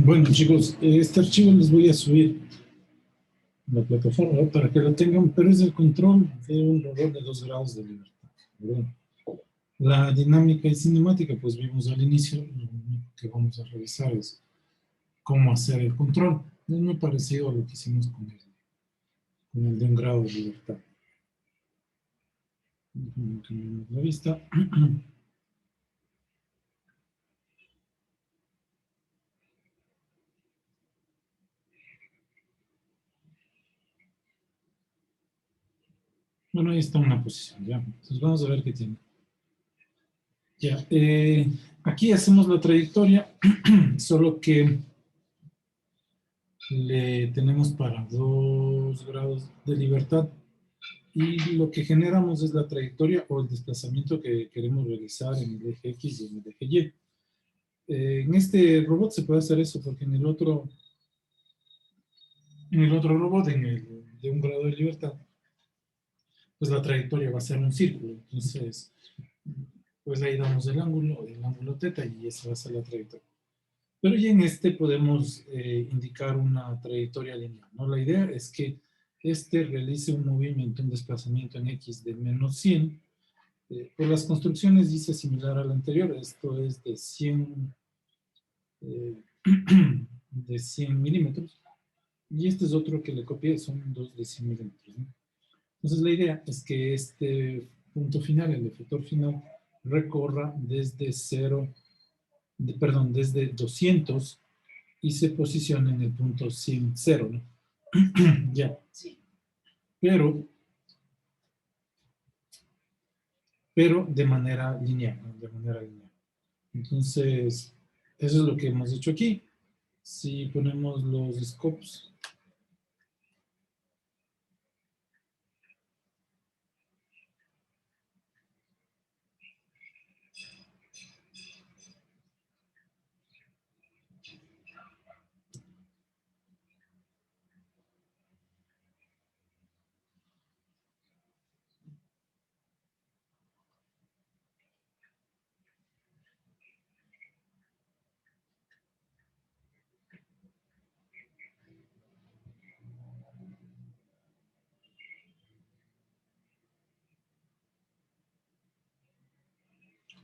Bueno, chicos, este archivo les voy a subir a la plataforma, ¿no? Para que lo tengan, pero es el control de un robot de 2 grados de libertad, ¿verdad? La dinámica y cinemática, pues vimos al inicio, lo único que vamos a revisar es cómo hacer el control. Es muy parecido a lo que hicimos con el de un grado de libertad. Cambiamos la vista. Bueno, ahí está una posición, ya. Entonces vamos a ver qué tiene. Ya, aquí hacemos la trayectoria, solo que le tenemos para 2 grados de libertad y lo que generamos es la trayectoria o el desplazamiento que queremos realizar en el eje X y en el eje Y. En este robot se puede hacer eso porque en el otro robot, en el de un grado de libertad, pues la trayectoria va a ser un círculo. Entonces, pues ahí damos el ángulo teta y esa va a ser la trayectoria. Pero ya en este podemos indicar una trayectoria lineal, ¿no? La idea es que este realice un movimiento, un desplazamiento en X de menos 100. Por las construcciones dice similar al anterior, esto es de 100, eh, de 100 milímetros. Y este es otro que le copié, son dos de 100 milímetros, ¿no? Entonces la idea es que este punto final, el efector final, recorra desde 0, perdón, desde 200 y se posiciona en el punto 100, 0, ¿no? Ya. Sí. Pero de manera lineal, ¿no? De manera lineal. Entonces, eso es lo que hemos hecho aquí. Si ponemos los scopes,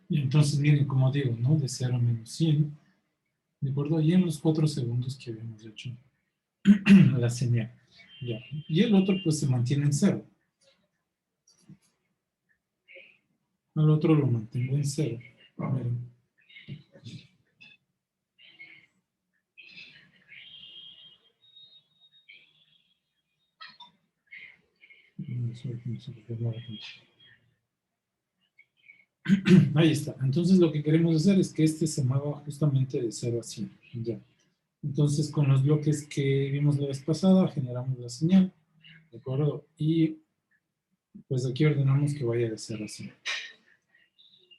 y entonces miren, como digo, ¿no? De 0 a menos 100, ¿de acuerdo? Y en los 4 segundos que habíamos hecho la señal. Ya. Y el otro pues se mantiene en 0. Al otro lo mantengo en 0. Miren. Ahí está. Entonces lo que queremos hacer es que este se mueva justamente de 0 a 100. Ya. Entonces con los bloques que vimos la vez pasada generamos la señal. ¿De acuerdo? Y pues aquí ordenamos que vaya de 0 a 100.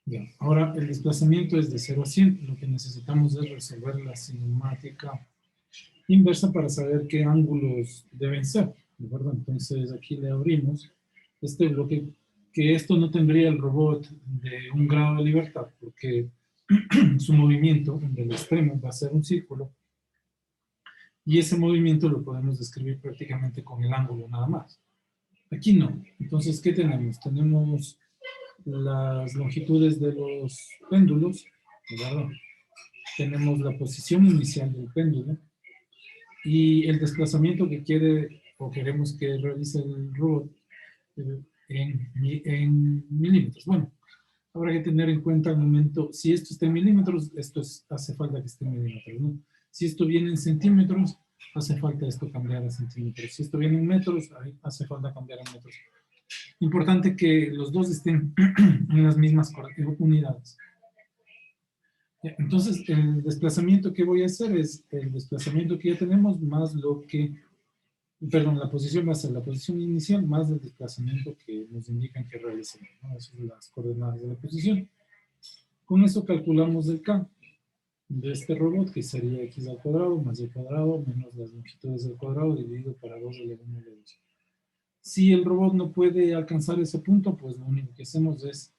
Bien, ahora el desplazamiento es de 0 a 100. Lo que necesitamos es resolver la cinemática inversa para saber qué ángulos deben ser. ¿De acuerdo? Entonces aquí le abrimos este bloque, que esto no tendría el robot de un grado de libertad, porque su movimiento en el extremo va a ser un círculo, y ese movimiento lo podemos describir prácticamente con el ángulo nada más. Aquí no. Entonces, ¿qué tenemos? Tenemos las longitudes de los péndulos, ¿verdad? Tenemos la posición inicial del péndulo y el desplazamiento que quiere o queremos que realice el robot en milímetros. Bueno, habrá que tener en cuenta al momento, si esto está en milímetros, hace falta que esté en milímetros, ¿no? Si esto viene en centímetros, hace falta esto cambiar a centímetros. Si esto viene en metros, hace falta cambiar a metros. Importante que los dos estén en las mismas unidades. Entonces, el desplazamiento que voy a hacer es el desplazamiento que ya tenemos más lo que, perdón, la posición va a ser la posición inicial más el desplazamiento que nos indican que realicemos, ¿no? Esas son las coordenadas de la posición. Con eso calculamos el K de este robot, que sería x al cuadrado más y cuadrado menos las longitudes del cuadrado dividido para 2 elevado a 2. Si el robot no puede alcanzar ese punto, pues lo único que hacemos es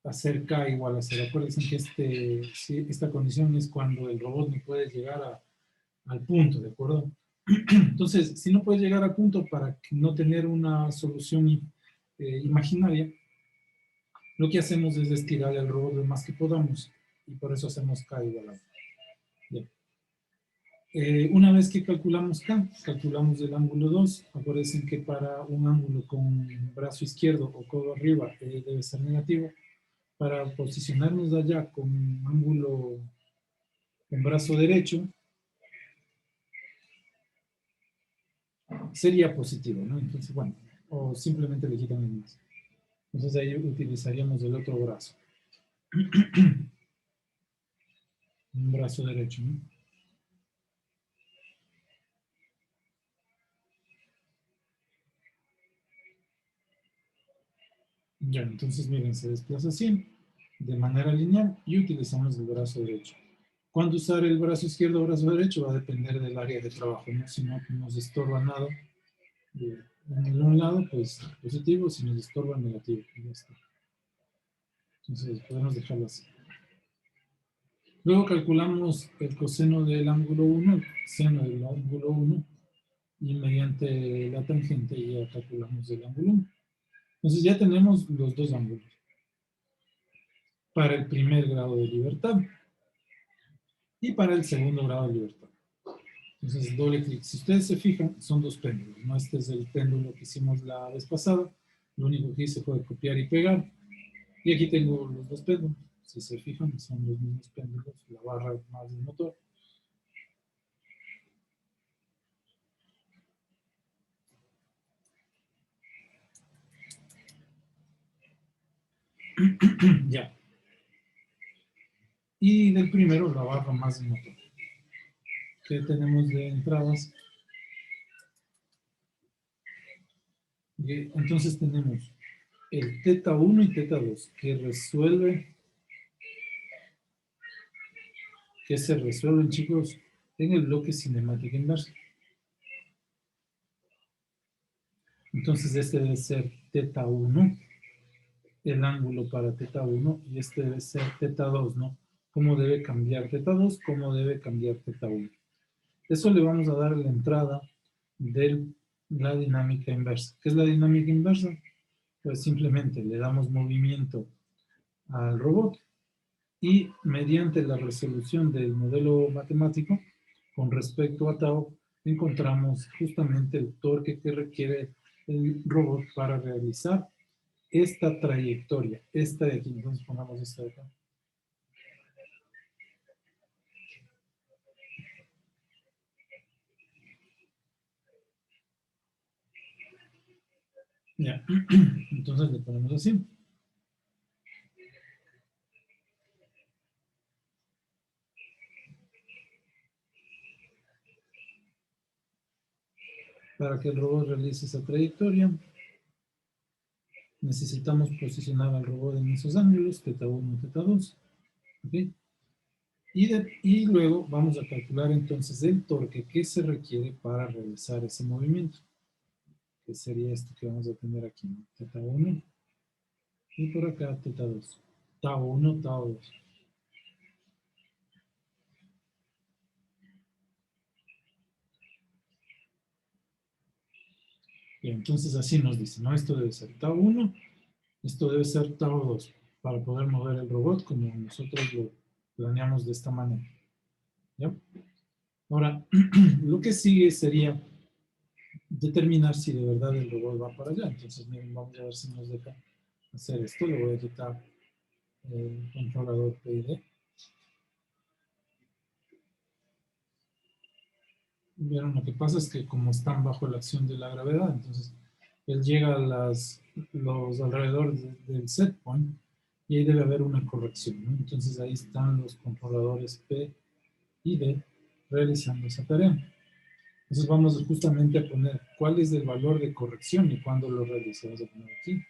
hacer K igual a 0. Acuérdense que esta condición es cuando el robot no puede llegar al punto, ¿de acuerdo? Entonces, si no puede llegar al punto para no tener una solución imaginaria, lo que hacemos es estirar el robot lo más que podamos y por eso hacemos K igual a 1. Bien. Una vez que calculamos K, calculamos el ángulo 2. Acuérdense que para un ángulo con brazo izquierdo o codo arriba debe ser negativo. Para posicionarnos allá con un ángulo con brazo derecho, sería positivo, ¿no? Entonces, bueno, o simplemente le quitan el más. Entonces ahí utilizaríamos el otro brazo. Un brazo derecho, ¿no? Ya, entonces miren, se desplaza así, de manera lineal, y utilizamos el brazo derecho. ¿Cuándo usar el brazo izquierdo o brazo derecho? Va a depender del área de trabajo, ¿no? Si no nos estorba nada, en un lado, pues positivo, si nos estorba, negativo. Y ya está. Entonces podemos dejarlo así. Luego calculamos el coseno del ángulo 1, el seno del ángulo 1, y mediante la tangente ya calculamos el ángulo 1. Entonces ya tenemos los dos ángulos para el primer grado de libertad y para el segundo grado de libertad. Entonces doble clic. Si ustedes se fijan, son dos péndulos, ¿no? Este es el péndulo que hicimos la vez pasada. Lo único que hice fue copiar y pegar. Y aquí tengo los dos péndulos. Si se fijan, son los mismos péndulos, la barra más el motor. Ya. Y del primero, la barra más el motor. ¿Qué tenemos de entradas? Y entonces tenemos el teta 1 y teta 2 que se resuelven, chicos, en el bloque cinemática inversa. Entonces este debe ser teta 1, el ángulo para teta 1, y este debe ser teta 2, ¿no? ¿Cómo debe cambiar teta 2? ¿Cómo debe cambiar teta 1? Eso le vamos a dar la entrada de la dinámica inversa. ¿Qué es la dinámica inversa? Pues simplemente le damos movimiento al robot y mediante la resolución del modelo matemático con respecto a tau encontramos justamente el torque que requiere el robot para realizar esta trayectoria, esta de aquí. Entonces pongamos esta de acá. Ya, entonces le ponemos así. Para que el robot realice esa trayectoria, necesitamos posicionar al robot en esos ángulos, teta 1, teta 2. ¿Okay? Y luego vamos a calcular entonces el torque que se requiere para realizar ese movimiento, que sería esto que vamos a tener aquí, ¿no? Teta 1 y por acá teta 2. Tau 1, tau 2. Y entonces así nos dice, ¿no? Esto debe ser tau 1, esto debe ser tau 2, para poder mover el robot como nosotros lo planeamos de esta manera. ¿Ya? Ahora, lo que sigue sería determinar si de verdad el robot va para allá. Entonces, miren, vamos a ver si nos deja hacer esto. Le voy a quitar el controlador PID. Vieron, lo que pasa es que como están bajo la acción de la gravedad, entonces él llega a los alrededores del set point y ahí debe haber una corrección, ¿no? Entonces ahí están los controladores P y D realizando esa tarea. Entonces vamos justamente a poner cuál es el valor de corrección y cuándo lo realiza. Vamos a poner aquí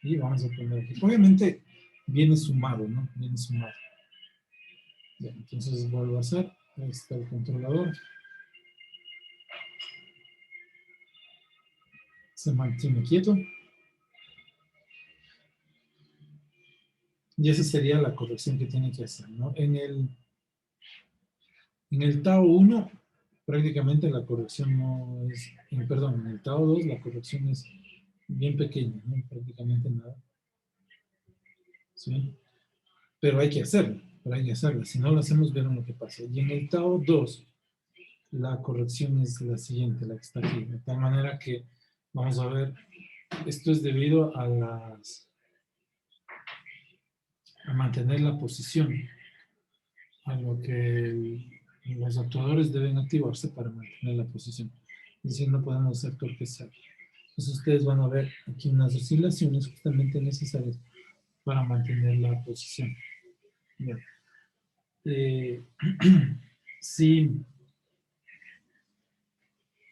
y vamos a poner aquí. Obviamente viene sumado, ¿no? Viene sumado. Bien, entonces vuelvo a hacer. Ahí está el controlador. Se mantiene quieto. Y esa sería la corrección que tiene que hacer, ¿no? En el Tao 1, prácticamente la corrección no es, perdón, en el Tao 2 la corrección es bien pequeña, ¿no? Prácticamente nada. ¿Sí? Pero hay que hacerlo, Si no lo hacemos, vieron lo que pasa. Y en el Tao 2, la corrección es la siguiente, la que está aquí. De tal manera que, vamos a ver, esto es debido a mantener la posición, a lo que los actuadores deben activarse para mantener la posición. Es decir, no podemos hacer torpezar. Entonces ustedes van a ver aquí unas oscilaciones justamente necesarias para mantener la posición. Bien. Si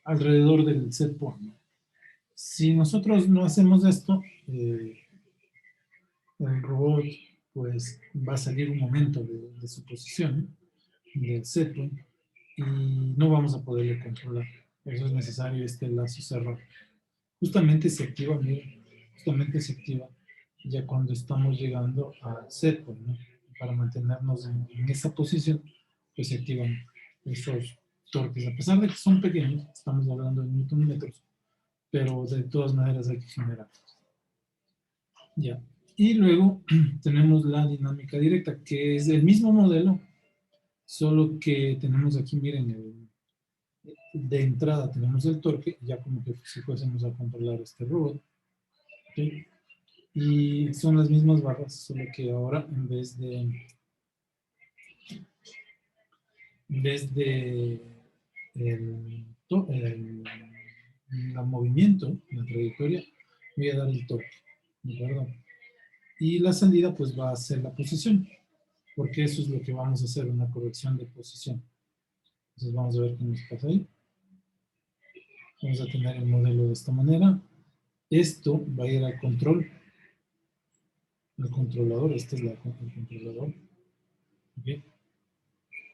alrededor del set point, si nosotros no hacemos esto, el robot pues va a salir un momento de su posición, del set point, y no vamos a poderle controlar. Por eso es necesario este lazo cerrado. Justamente se activa, miren, justamente se activa ya cuando estamos llegando al set point, ¿no? Para mantenernos en esa posición, pues se activan esos torques. A pesar de que son pequeños, estamos hablando de newtonmetros, pero de todas maneras hay que generarlos. Ya. Y luego tenemos la dinámica directa, que es el mismo modelo, solo que tenemos aquí, miren, de entrada tenemos el torque, ya como que si fuésemos a controlar este robot. ¿Okay? Y son las mismas barras, solo que ahora en vez de el, movimiento, la trayectoria, voy a dar el torque. ¿De acuerdo? Y la salida pues va a ser la posición, porque eso es lo que vamos a hacer, una corrección de posición. Entonces vamos a ver qué nos pasa ahí. Vamos a tener el modelo de esta manera. Esto va a ir al control, al controlador. Este es el controlador. ¿Okay?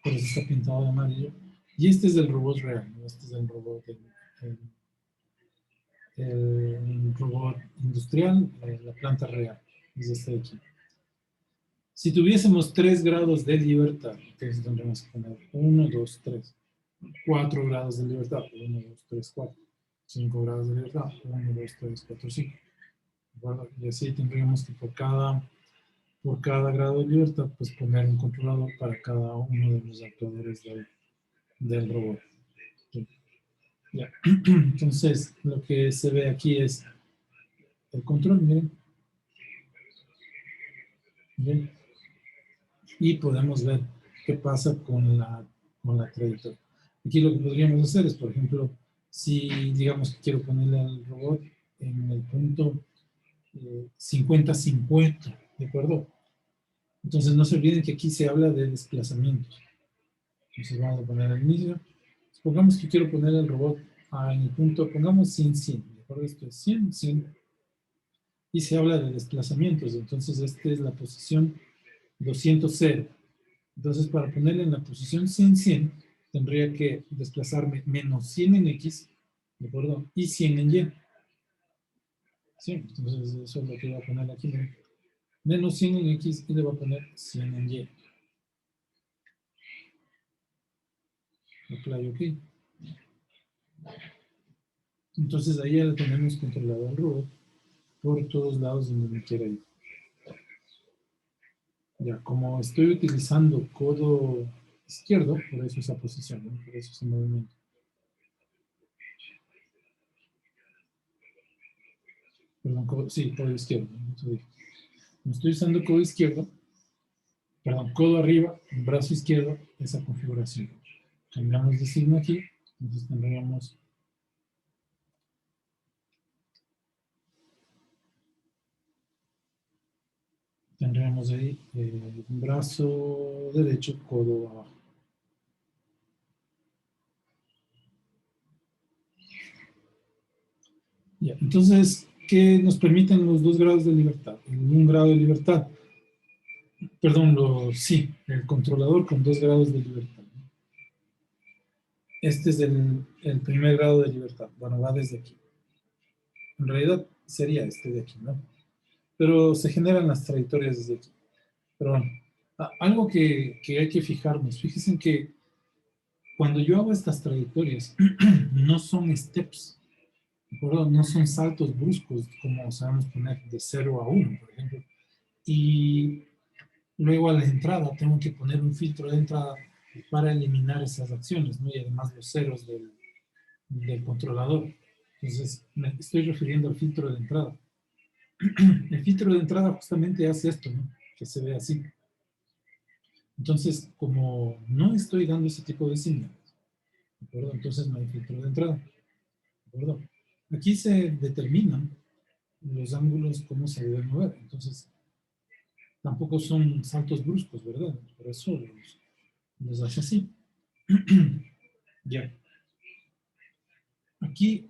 Por eso está pintado de amarillo. Y este es el robot real, ¿no? Este es el robot, el robot industrial, la planta real. Es este de aquí. Si tuviésemos 3 grados de libertad, entonces tendríamos que poner 1, 2, 3. 4 grados de libertad, 1, 2, 3, 4. 5 grados de libertad, 1, 2, 3, 4, 5. ¿De y así tendríamos que por cada grado de libertad, pues poner un controlador para cada uno de los actuadores del robot. ¿Sí? Ya. Entonces, lo que se ve aquí es el control, miren. Bien. Y podemos ver qué pasa con la trayectoria. Aquí lo que podríamos hacer es, por ejemplo, si digamos que quiero ponerle al robot en el punto 50-50, ¿de acuerdo? Entonces no se olviden que aquí se habla de desplazamientos. Entonces vamos a poner al inicio. Supongamos que quiero poner el robot en el punto, pongamos 100-100, ¿de acuerdo? Esto es 100-100. Y se habla de desplazamientos, entonces esta es la posición 200-0. Entonces para ponerle en la posición 100-100, tendría que desplazarme menos 100 en X, ¿de acuerdo? Y 100 en Y. Sí, entonces eso es lo que voy a poner aquí. Menos 100 en X y le voy a poner 100 en Y. Ok. Entonces ahí ya tenemos controlado el robot por todos lados donde me quiera ir. Ya, como estoy utilizando codo izquierdo, por eso esa posición, ¿no? Por eso ese movimiento. Perdón, sí, codo izquierdo. ¿No? Como estoy usando codo izquierdo, perdón, codo arriba, brazo izquierdo, esa configuración. Cambiamos de signo aquí, entonces tendríamos ahí brazo derecho, codo abajo. Ya, entonces, ¿qué nos permiten los 2 grados de libertad? El 1 grado de libertad, perdón, sí, el controlador con 2 grados de libertad. Este es el primer grado de libertad. Bueno, va desde aquí. En realidad sería este de aquí, ¿no? Pero se generan las trayectorias desde aquí. Pero bueno, algo que hay que fijarnos, fíjense que cuando yo hago estas trayectorias, no son steps, ¿de acuerdo? No son saltos bruscos, como sabemos poner de 0 a 1, por ejemplo. Y luego a la entrada tengo que poner un filtro de entrada para eliminar esas acciones, ¿no? Y además los ceros del controlador. Entonces, me estoy refiriendo al filtro de entrada. El filtro de entrada justamente hace esto, ¿no? Que se ve así. Entonces, como no estoy dando ese tipo de señales, ¿de acuerdo? Entonces no hay filtro de entrada, ¿de acuerdo? Aquí se determinan los ángulos, cómo se deben mover. Entonces, tampoco son saltos bruscos, ¿verdad? Por eso los hace así. Ya. Aquí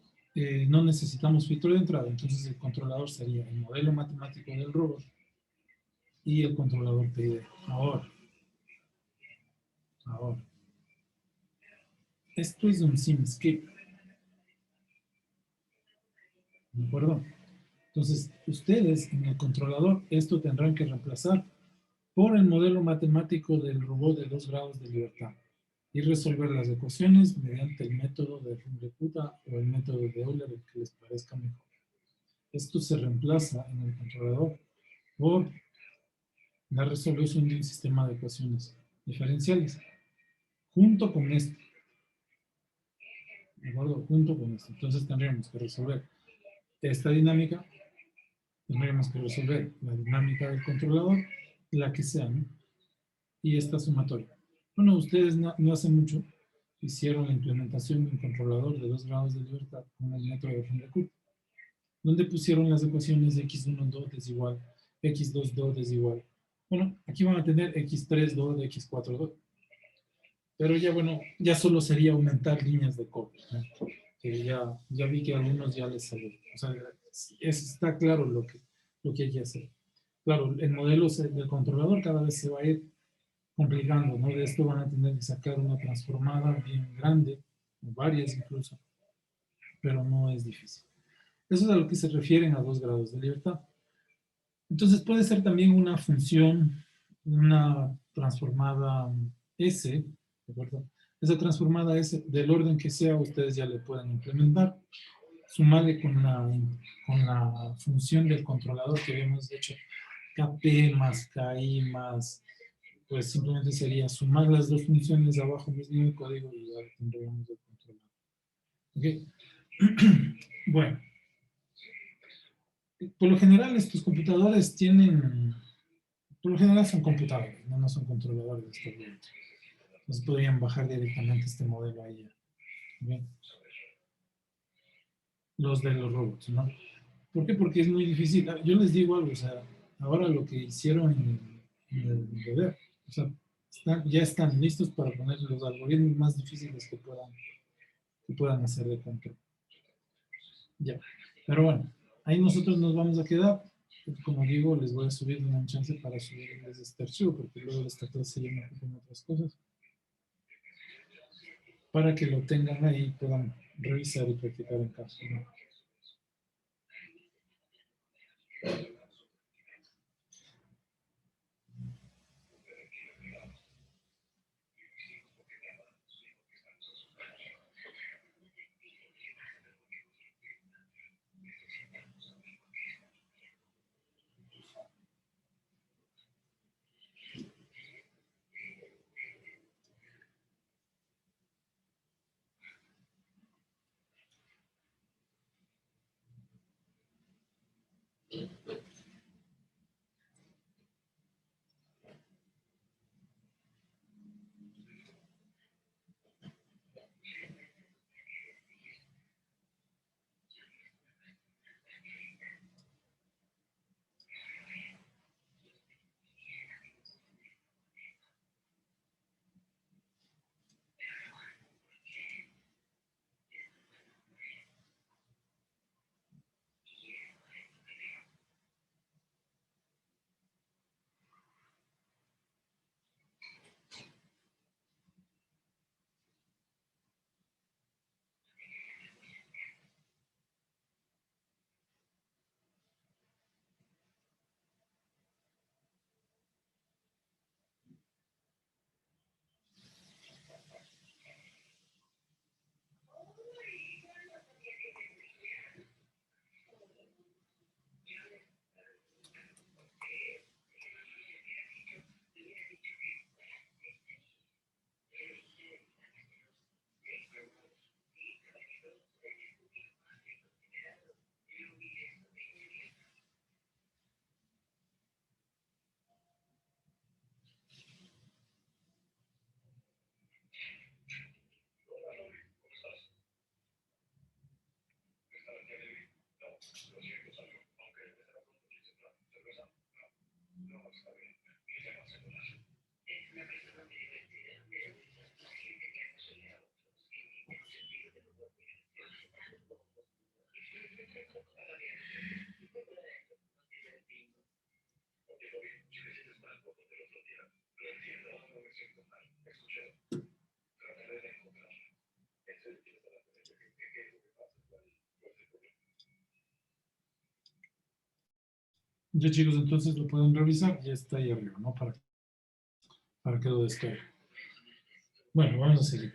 no necesitamos filtro de entrada, entonces el controlador sería el modelo matemático del robot y el controlador PID. Ahora, esto es un SimScape, ¿de acuerdo? Entonces, ustedes en el controlador esto tendrán que reemplazar por el modelo matemático del robot de 2 grados de libertad y resolver las ecuaciones mediante el método de Runge-Kutta o el método de Euler, el que les parezca mejor. Esto se reemplaza en el controlador por la resolución de un sistema de ecuaciones diferenciales. Junto con esto, ¿de acuerdo? Junto con esto. Entonces tendríamos que resolver esta dinámica, tendríamos que resolver la dinámica del controlador, la que sea, ¿no? Y esta sumatoria. Bueno, ustedes no hace mucho hicieron la implementación de un controlador de 2 grados de libertad con el método de Runge-Kutta, donde pusieron las ecuaciones de x1 do es igual, x2 do es igual. Bueno, aquí van a tener x3 do, x4 do. Pero ya, bueno, ya solo sería aumentar líneas de código, ¿no? Que ya vi que a algunos ya les salió. O sea, está claro lo que hay que hacer. Claro, el modelo del controlador cada vez se va a ir complicando, ¿no? De esto van a tener que sacar una transformada bien grande, varias incluso, pero no es difícil. Eso es a lo que se refieren a 2 grados de libertad. Entonces puede ser también una función, una transformada S, ¿de acuerdo? Esa transformada S, del orden que sea, ustedes ya le pueden implementar. Sumarle con la función del controlador que habíamos hecho, KP más KI más, pues simplemente sería sumar las dos funciones abajo mismo el código y ya tendríamos el controlador. ¿Ok? Bueno, por lo general estos computadores tienen, por lo general son computadores, no son controladores de este tipo. Entonces podrían bajar directamente este modelo ahí. ¿Bien? Los de los robots, ¿no? ¿Por qué? Porque es muy difícil. Yo les digo algo, o sea, ahora lo que hicieron en el deber, o sea, ya están listos para poner los algoritmos más difíciles que puedan hacer de control. Ya. Pero bueno, ahí nosotros nos vamos a quedar. Como digo, les voy a subir una chance para subirles este archivo, porque luego de esta clase ya me ocupan otras cosas, para que lo tengan ahí y puedan revisar y practicar en casa, ¿no? Ya chicos, entonces lo pueden revisar, ya está ahí arriba, ¿no? Para que lo descarguen. Bueno, vamos a seguir.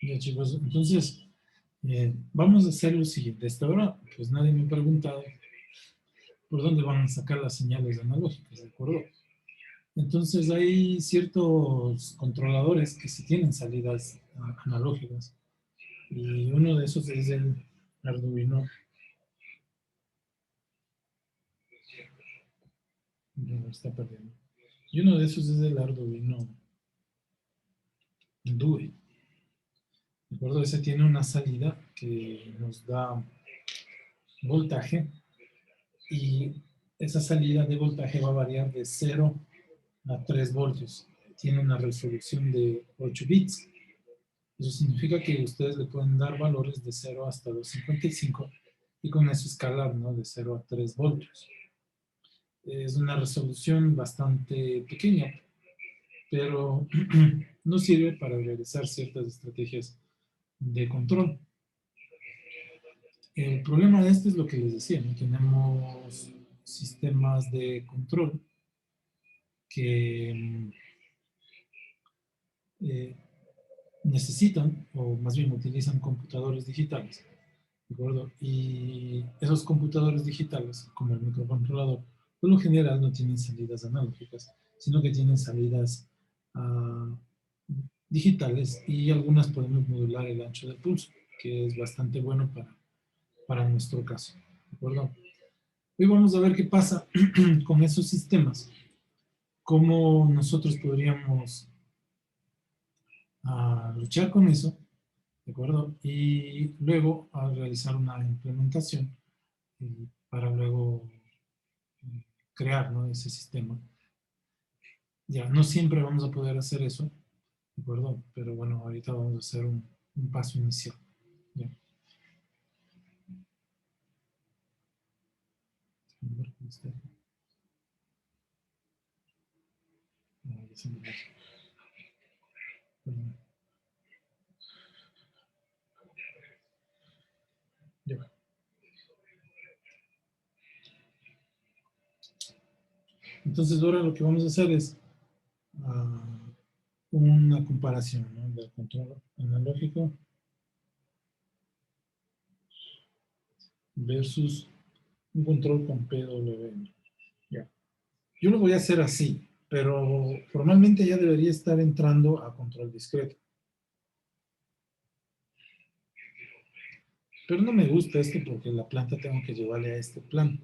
Ya chicos, entonces vamos a hacer lo siguiente. Hasta ahora, pues nadie me ha preguntado por dónde van a sacar las señales analógicas, ¿de acuerdo? Entonces hay ciertos controladores que sí tienen salidas analógicas y uno de esos es el Arduino. No, está perdiendo. Y uno de esos es el Arduino Due. ¿De acuerdo? Ese tiene una salida que nos da voltaje y esa salida de voltaje va a variar de 0 a 3 voltios. Tiene una resolución de 8 bits. Eso significa que ustedes le pueden dar valores de 0 hasta 255 y con eso escalar, ¿no? De 0 a 3 voltios. Es una resolución bastante pequeña, pero nos sirve para realizar ciertas estrategias de control. El problema de esto es lo que les decía, ¿no? Tenemos sistemas de control que eh, necesitan, o más bien utilizan computadores digitales, ¿de acuerdo? Y esos computadores digitales, como el microcontrolador, por lo general no tienen salidas analógicas, sino que tienen salidas uh, digitales y algunas podemos modular el ancho de pulso, que es bastante bueno para nuestro caso, ¿de acuerdo? Hoy vamos a ver qué pasa con esos sistemas, cómo nosotros podríamos luchar con eso, ¿de acuerdo? Y luego a realizar una implementación para luego crear, ¿no? Ese sistema. Ya, no siempre vamos a poder hacer eso, ¿de acuerdo? Pero bueno, ahorita vamos a hacer un paso inicial. Ya. Ya. Entonces ahora lo que vamos a hacer es una comparación, ¿no? Del control analógico versus un control con PWM. Ya. Yo lo voy a hacer así, pero formalmente ya debería estar entrando a control discreto. Pero no me gusta esto porque la planta tengo que llevarle a este plano.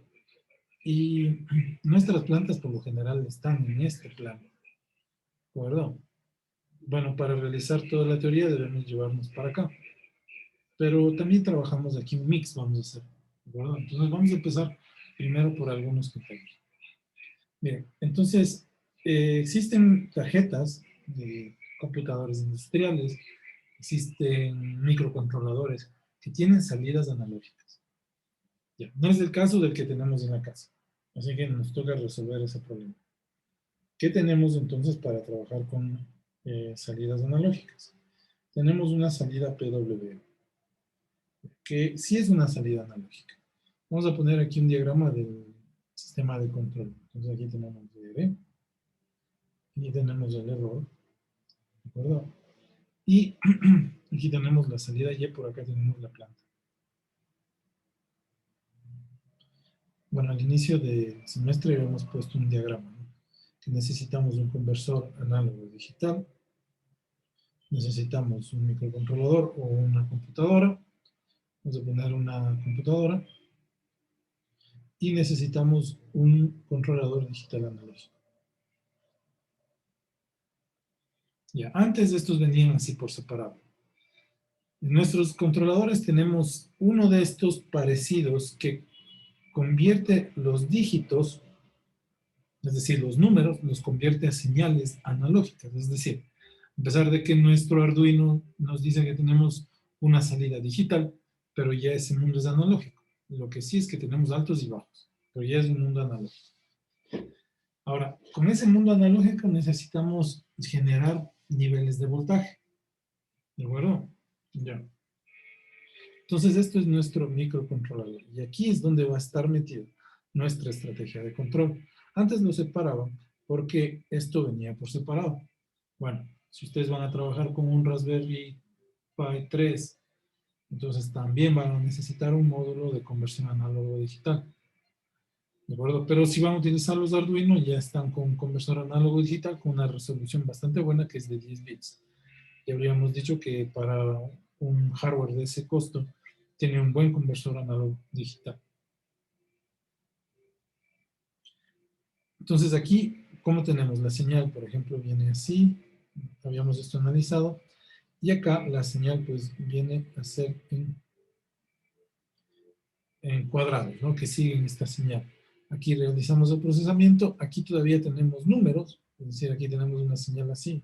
Y nuestras plantas por lo general están en este plano. ¿De acuerdo? Bueno, para realizar toda la teoría debemos llevarnos para acá. Pero también trabajamos aquí un mix, vamos a hacer. ¿De acuerdo? Entonces vamos a empezar primero por algunos criterios. Bien, entonces Existen tarjetas de computadores industriales, existen microcontroladores que tienen salidas analógicas. Ya, no es el caso del que tenemos en la casa, así que nos toca resolver ese problema. ¿Qué tenemos entonces para trabajar con salidas analógicas? Tenemos una salida PWM, que sí es una salida analógica. Vamos a poner aquí un diagrama del sistema de control. Entonces aquí tenemos DB, aquí tenemos el error, ¿de acuerdo? Y aquí tenemos la salida y por acá tenemos la planta. Bueno, al inicio del semestre habíamos puesto un diagrama, ¿no? Que necesitamos un conversor análogo digital, necesitamos un microcontrolador o una computadora, vamos a poner una computadora, y necesitamos un controlador digital analógico. Ya, antes de estos venían así por separado. En nuestros controladores tenemos uno de estos parecidos que convierte los dígitos, es decir, los números, los convierte a señales analógicas. Es decir, a pesar de que nuestro Arduino nos dice que tenemos una salida digital, pero ya ese mundo es analógico. Lo que sí es que tenemos altos y bajos, pero ya es un mundo analógico. Ahora, con ese mundo analógico necesitamos generar niveles de voltaje. ¿De acuerdo? Ya. Entonces, esto es nuestro microcontrolador. Y aquí es donde va a estar metido nuestra estrategia de control. Antes lo separaba porque esto venía por separado. Bueno, si ustedes van a trabajar con un Raspberry Pi 3, entonces también van a necesitar un módulo de conversión análogo digital. ¿De acuerdo? Pero si van a utilizar los Arduino, ya están con un conversor análogo digital con una resolución bastante buena que es de 10 bits. Ya habríamos dicho que para un hardware de ese costo tiene un buen conversor análogo digital. Entonces aquí, ¿cómo tenemos? La señal, por ejemplo, viene así, habíamos esto analizado, y acá la señal pues viene a ser en cuadrados, ¿no? Que siguen esta señal. Aquí realizamos el procesamiento, aquí todavía tenemos números, es decir, aquí tenemos una señal así.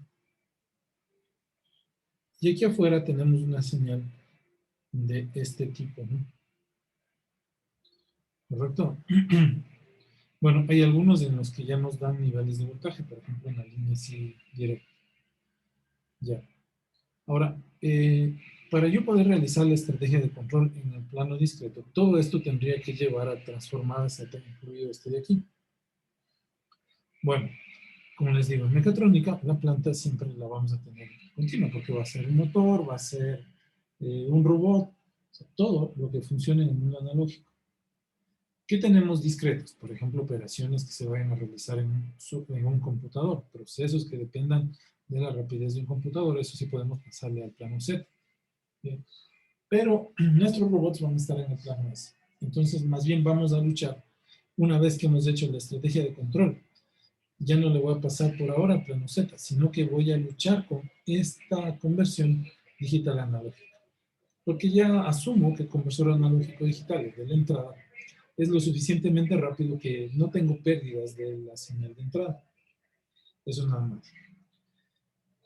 Y aquí afuera tenemos una señal de este tipo, ¿no? ¿Correcto? Bueno, hay algunos en los que ya nos dan niveles de voltaje, por ejemplo, en la línea así directa. Ya. Ahora, para yo poder realizar la estrategia de control en el plano discreto, todo esto tendría que llevar a transformadas, incluido este de aquí. Bueno, como les digo, en mecatrónica, la planta siempre la vamos a tener continua, porque va a ser un motor, va a ser un robot, o sea, todo lo que funcione en el mundo analógico. ¿Qué tenemos discretos? Por ejemplo, operaciones que se vayan a realizar en un computador, procesos que dependan de la rapidez de un computador, eso sí podemos pasarle al plano Z. ¿Bien? Pero nuestros robots van a estar en el plano S. Entonces, más bien vamos a luchar, una vez que hemos hecho la estrategia de control, ya no le voy a pasar por ahora al plano Z, sino que voy a luchar con esta conversión digital analógica. Porque ya asumo que el conversor analógico digital de la entrada es lo suficientemente rápido que no tengo pérdidas de la señal de entrada. Eso nada más.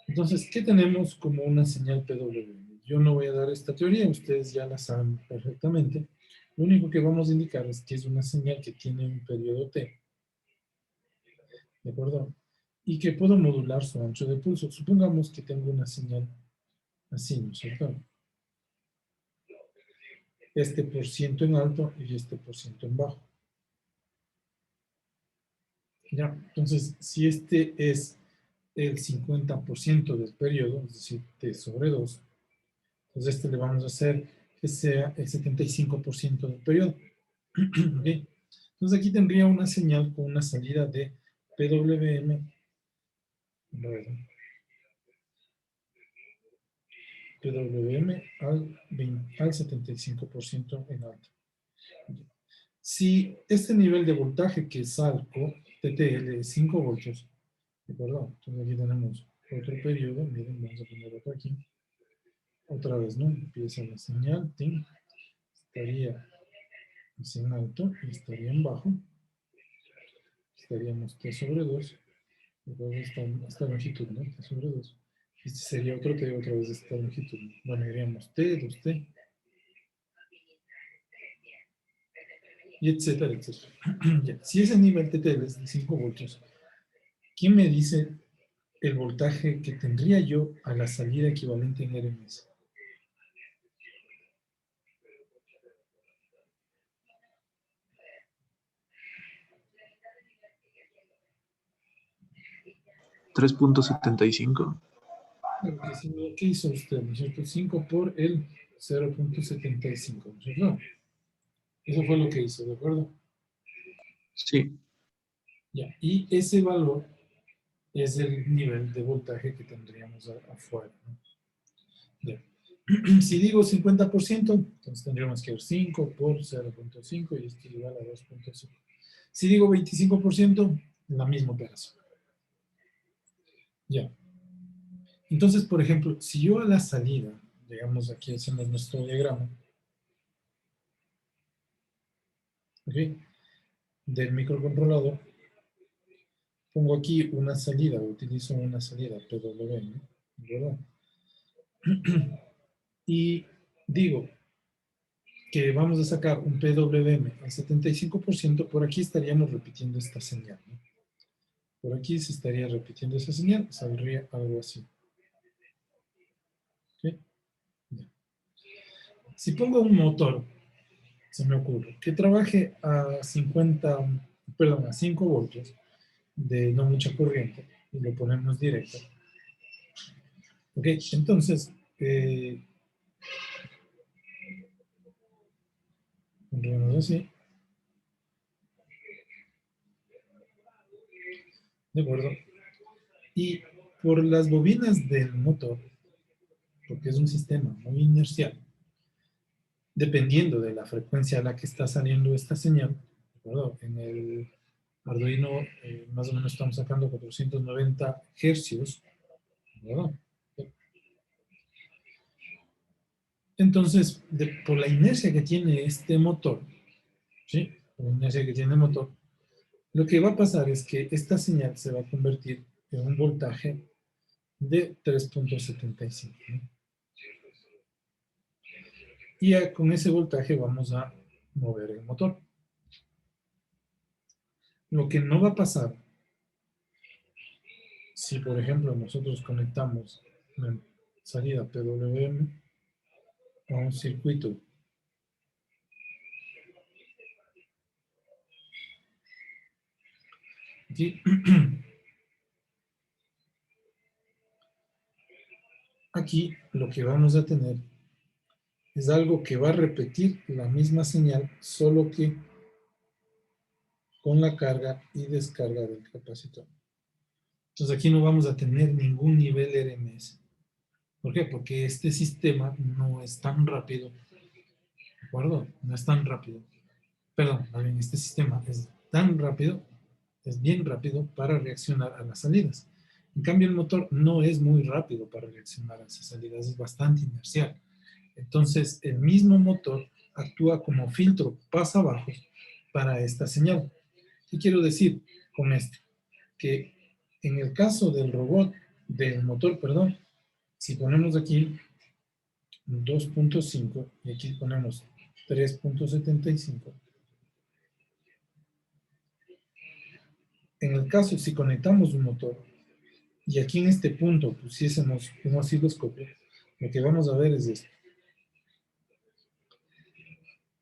Entonces, ¿qué tenemos como una señal PWM? Yo no voy a dar esta teoría, ustedes ya la saben perfectamente. Lo único que vamos a indicar es que es una señal que tiene un periodo T, ¿de acuerdo? Y que puedo modular su ancho de pulso. Supongamos que tengo una señal así, ¿no es cierto? Este por ciento en alto y este por ciento en bajo. ¿Ya? Entonces, si este es el 50% del periodo, es decir, T sobre 2, entonces este le vamos a hacer que sea el 75% del periodo. ¿Okay? Entonces aquí tendría una señal con una salida de PWM, PWM al 75% en alto. Si este nivel de voltaje que salgo, TTL, es 5 voltios, ¿de acuerdo? Entonces aquí tenemos otro periodo, miren, vamos a poner otro aquí. Otra vez, ¿no? Empieza la señal, ting, estaría así en alto y estaría en bajo. Estaríamos T sobre 2 esta longitud, ¿no? T sobre 2. Este sería otro T otra vez esta longitud. Bueno, diríamos T, 2T. Y etcétera, etcétera. Ya. Si ese nivel TT es de 5 voltios, ¿quién me dice el voltaje que tendría yo a la salida equivalente en RMS? $3.75. ¿Qué hizo usted? ¿No es cierto? 5 por el 0.75, ¿no es cierto? Eso fue lo que hizo, ¿de acuerdo? Sí. Ya. Y ese valor es el nivel de voltaje que tendríamos afuera, ¿no? Ya. Si digo 50%, entonces tendríamos que ver 5 por 0.5 y esto es igual a 2.5. Si digo 25%, la misma operación. Ya. Entonces, por ejemplo, si yo a la salida, digamos aquí hacemos nuestro diagrama, ¿ok? Del microcontrolador, pongo aquí una salida, utilizo una salida PWM, ¿verdad? Y digo que vamos a sacar un PWM al 75%, por aquí estaríamos repitiendo esta señal, ¿no? Por aquí se estaría repitiendo esa señal, saldría algo así. ¿Ok? Ya. Si pongo un motor, se me ocurre, que trabaje a 5 voltios de no mucha corriente, y lo ponemos directo. Ok, entonces, pondremos así. ¿De acuerdo? Y por las bobinas del motor, porque es un sistema muy inercial, dependiendo de la frecuencia a la que está saliendo esta señal, ¿de acuerdo? En el Arduino más o menos estamos sacando 490 hercios, ¿verdad? Entonces, por la inercia que tiene este motor, ¿sí? Por la inercia que tiene el motor, lo que va a pasar es que esta señal se va a convertir en un voltaje de 3.75, ¿no? Y con ese voltaje vamos a mover el motor. Lo que no va a pasar, si por ejemplo nosotros conectamos una salida PWM a un circuito aquí, aquí lo que vamos a tener es algo que va a repetir la misma señal, solo que con la carga y descarga del capacitor. Entonces aquí no vamos a tener ningún nivel RMS. ¿Por qué? Porque este sistema no es tan rápido, ¿de acuerdo? No es tan rápido. Perdón, también este sistema es tan rápido, es bien rápido para reaccionar a las salidas. En cambio, el motor no es muy rápido para reaccionar a esas salidas, es bastante inercial. Entonces, el mismo motor actúa como filtro pasabajos para esta señal. ¿Qué quiero decir con esto? Que en el caso del robot, del motor, perdón, si ponemos aquí 2.5 y aquí ponemos 3.75, en el caso si conectamos un motor y aquí en este punto pusiésemos un osciloscopio, lo que vamos a ver es esto.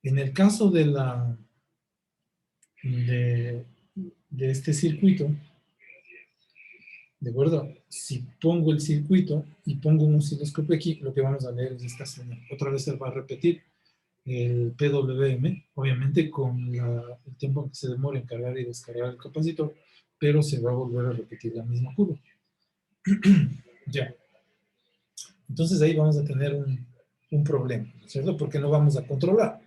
En el caso de de este circuito, ¿de acuerdo? Si pongo el circuito y pongo un osciloscopio aquí, lo que vamos a leer es esta señal. Otra vez se va a repetir el PWM, obviamente con el tiempo que se demora en cargar y descargar el capacitor, pero se va a volver a repetir la misma curva. Ya. Entonces ahí vamos a tener un problema, ¿cierto? Porque no vamos a controlar.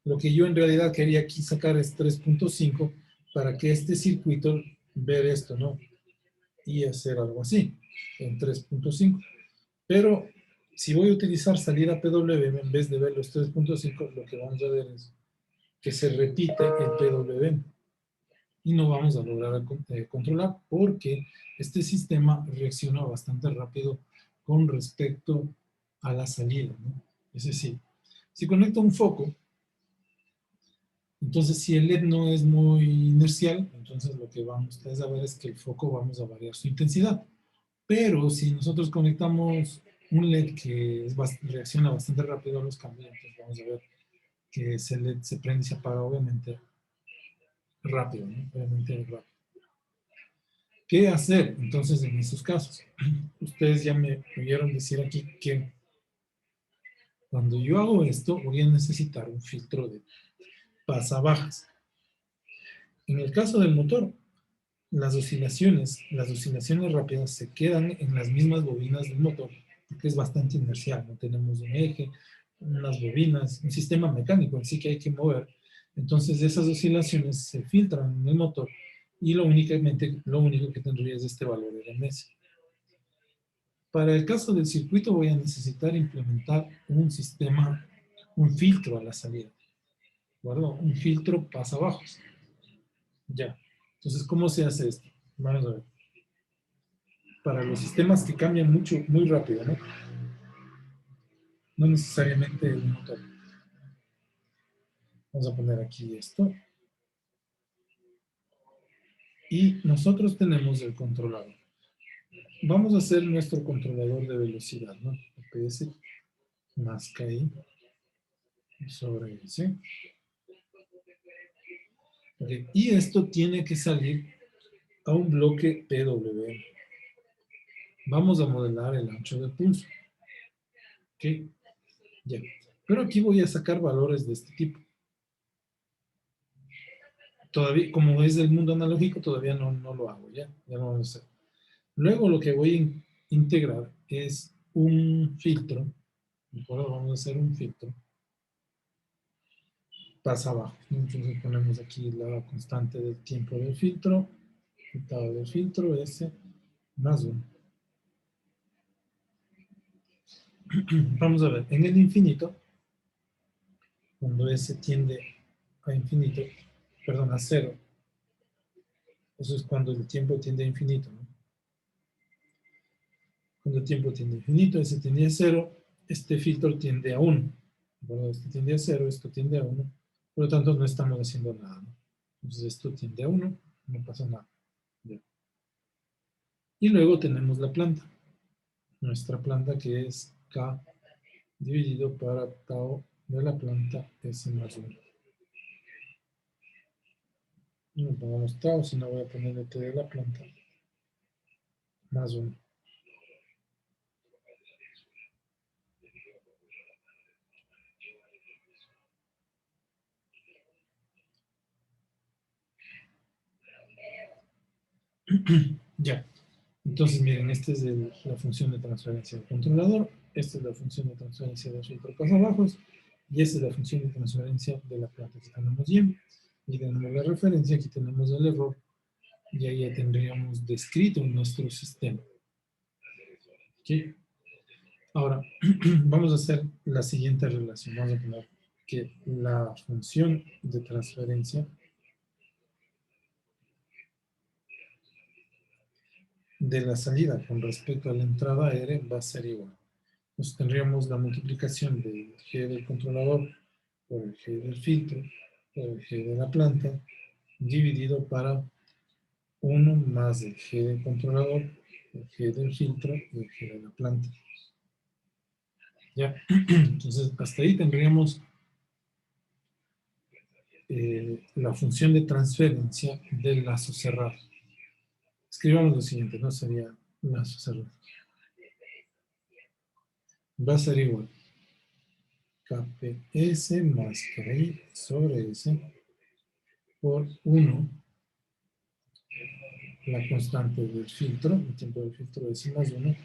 Lo que yo en realidad quería aquí sacar es 3.5 para que este circuito ver esto, ¿no? Y hacer algo así, en 3.5. Pero si voy a utilizar salida PWM en vez de ver los 3.5, lo que vamos a ver es que se repite el PWM. y no vamos a lograr controlar porque este sistema reacciona bastante rápido con respecto a la salida, ¿no? Es decir, si conecto un foco, entonces si el LED no es muy inercial, entonces lo que vamos ustedes a ver es que el foco vamos a variar su intensidad. Pero si nosotros conectamos un LED que reacciona bastante rápido a los cambios, entonces vamos a ver que ese LED se prende y se apaga obviamente rápido, ¿no? Obviamente rápido. ¿Qué hacer entonces en esos casos? Ustedes ya me oyeron decir aquí que cuando yo hago esto voy a necesitar un filtro de pasabajas. En el caso del motor, las oscilaciones rápidas se quedan en las mismas bobinas del motor, porque es bastante inercial, no tenemos un eje, unas bobinas, un sistema mecánico, así que hay que mover. Entonces esas oscilaciones se filtran en el motor y lo único que tendría es este valor RMS. Para el caso del circuito voy a necesitar implementar un sistema, un filtro a la salida, ¿verdad? Un filtro pasabajos. Ya. Entonces, ¿cómo se hace esto? Vamos a ver. Para los sistemas que cambian mucho, muy rápido, ¿no? No necesariamente el motor. Vamos a poner aquí esto. Y nosotros tenemos el controlador. Vamos a hacer nuestro controlador de velocidad, ¿no? PS más KI sobre S. Okay. Y esto tiene que salir a un bloque PWM. Vamos a modelar el ancho de pulso. ¿Ok? Ya. Pero aquí voy a sacar valores de este tipo. Todavía, como es del mundo analógico, todavía no lo hago, ¿ya? Ya lo vamos a hacer. Luego lo que voy a integrar es un filtro. Ahora vamos a hacer un filtro. Pasa abajo. Entonces ponemos aquí la constante del tiempo del filtro. Resultado del filtro, S más 1. Vamos a ver, en el infinito, cuando S tiende a infinito, perdón, a 0, eso es cuando el tiempo tiende a infinito, ¿no? Cuando el tiempo tiende a infinito, S tiende a 0, este filtro tiende a 1. Bueno, este tiende a 0, esto tiende a 1, por lo tanto no estamos haciendo nada, ¿no? Entonces esto tiende a 1, no pasa nada. Bien. Y luego tenemos la planta. Nuestra planta que es K dividido para tau de la planta S más 1. No pongamos tau, sino voy a ponerle T de la planta más 1. Ya. Entonces, miren, esta es la función de transferencia del controlador, esta es la función de transferencia de los filtros pasabajos, y esta es la función de transferencia de la planta que tenemos bien. Y tenemos la referencia, aquí tenemos el error, y ahí ya tendríamos descrito nuestro sistema. ¿Okay? Ahora, vamos a hacer la siguiente relación. Vamos a poner que la función de transferencia de la salida con respecto a la entrada R va a ser igual. Entonces tendríamos la multiplicación del G del controlador por el G del filtro por el G de la planta dividido para 1 más el G del controlador, el G del filtro y el G de la planta. ¿Ya? Entonces hasta ahí tendríamos la función de transferencia del lazo cerrado. Escribamos lo siguiente, no sería lazo cerrado. Va a ser igual KPS más KI sobre S por 1, la constante del filtro, el tiempo del filtro es más 1,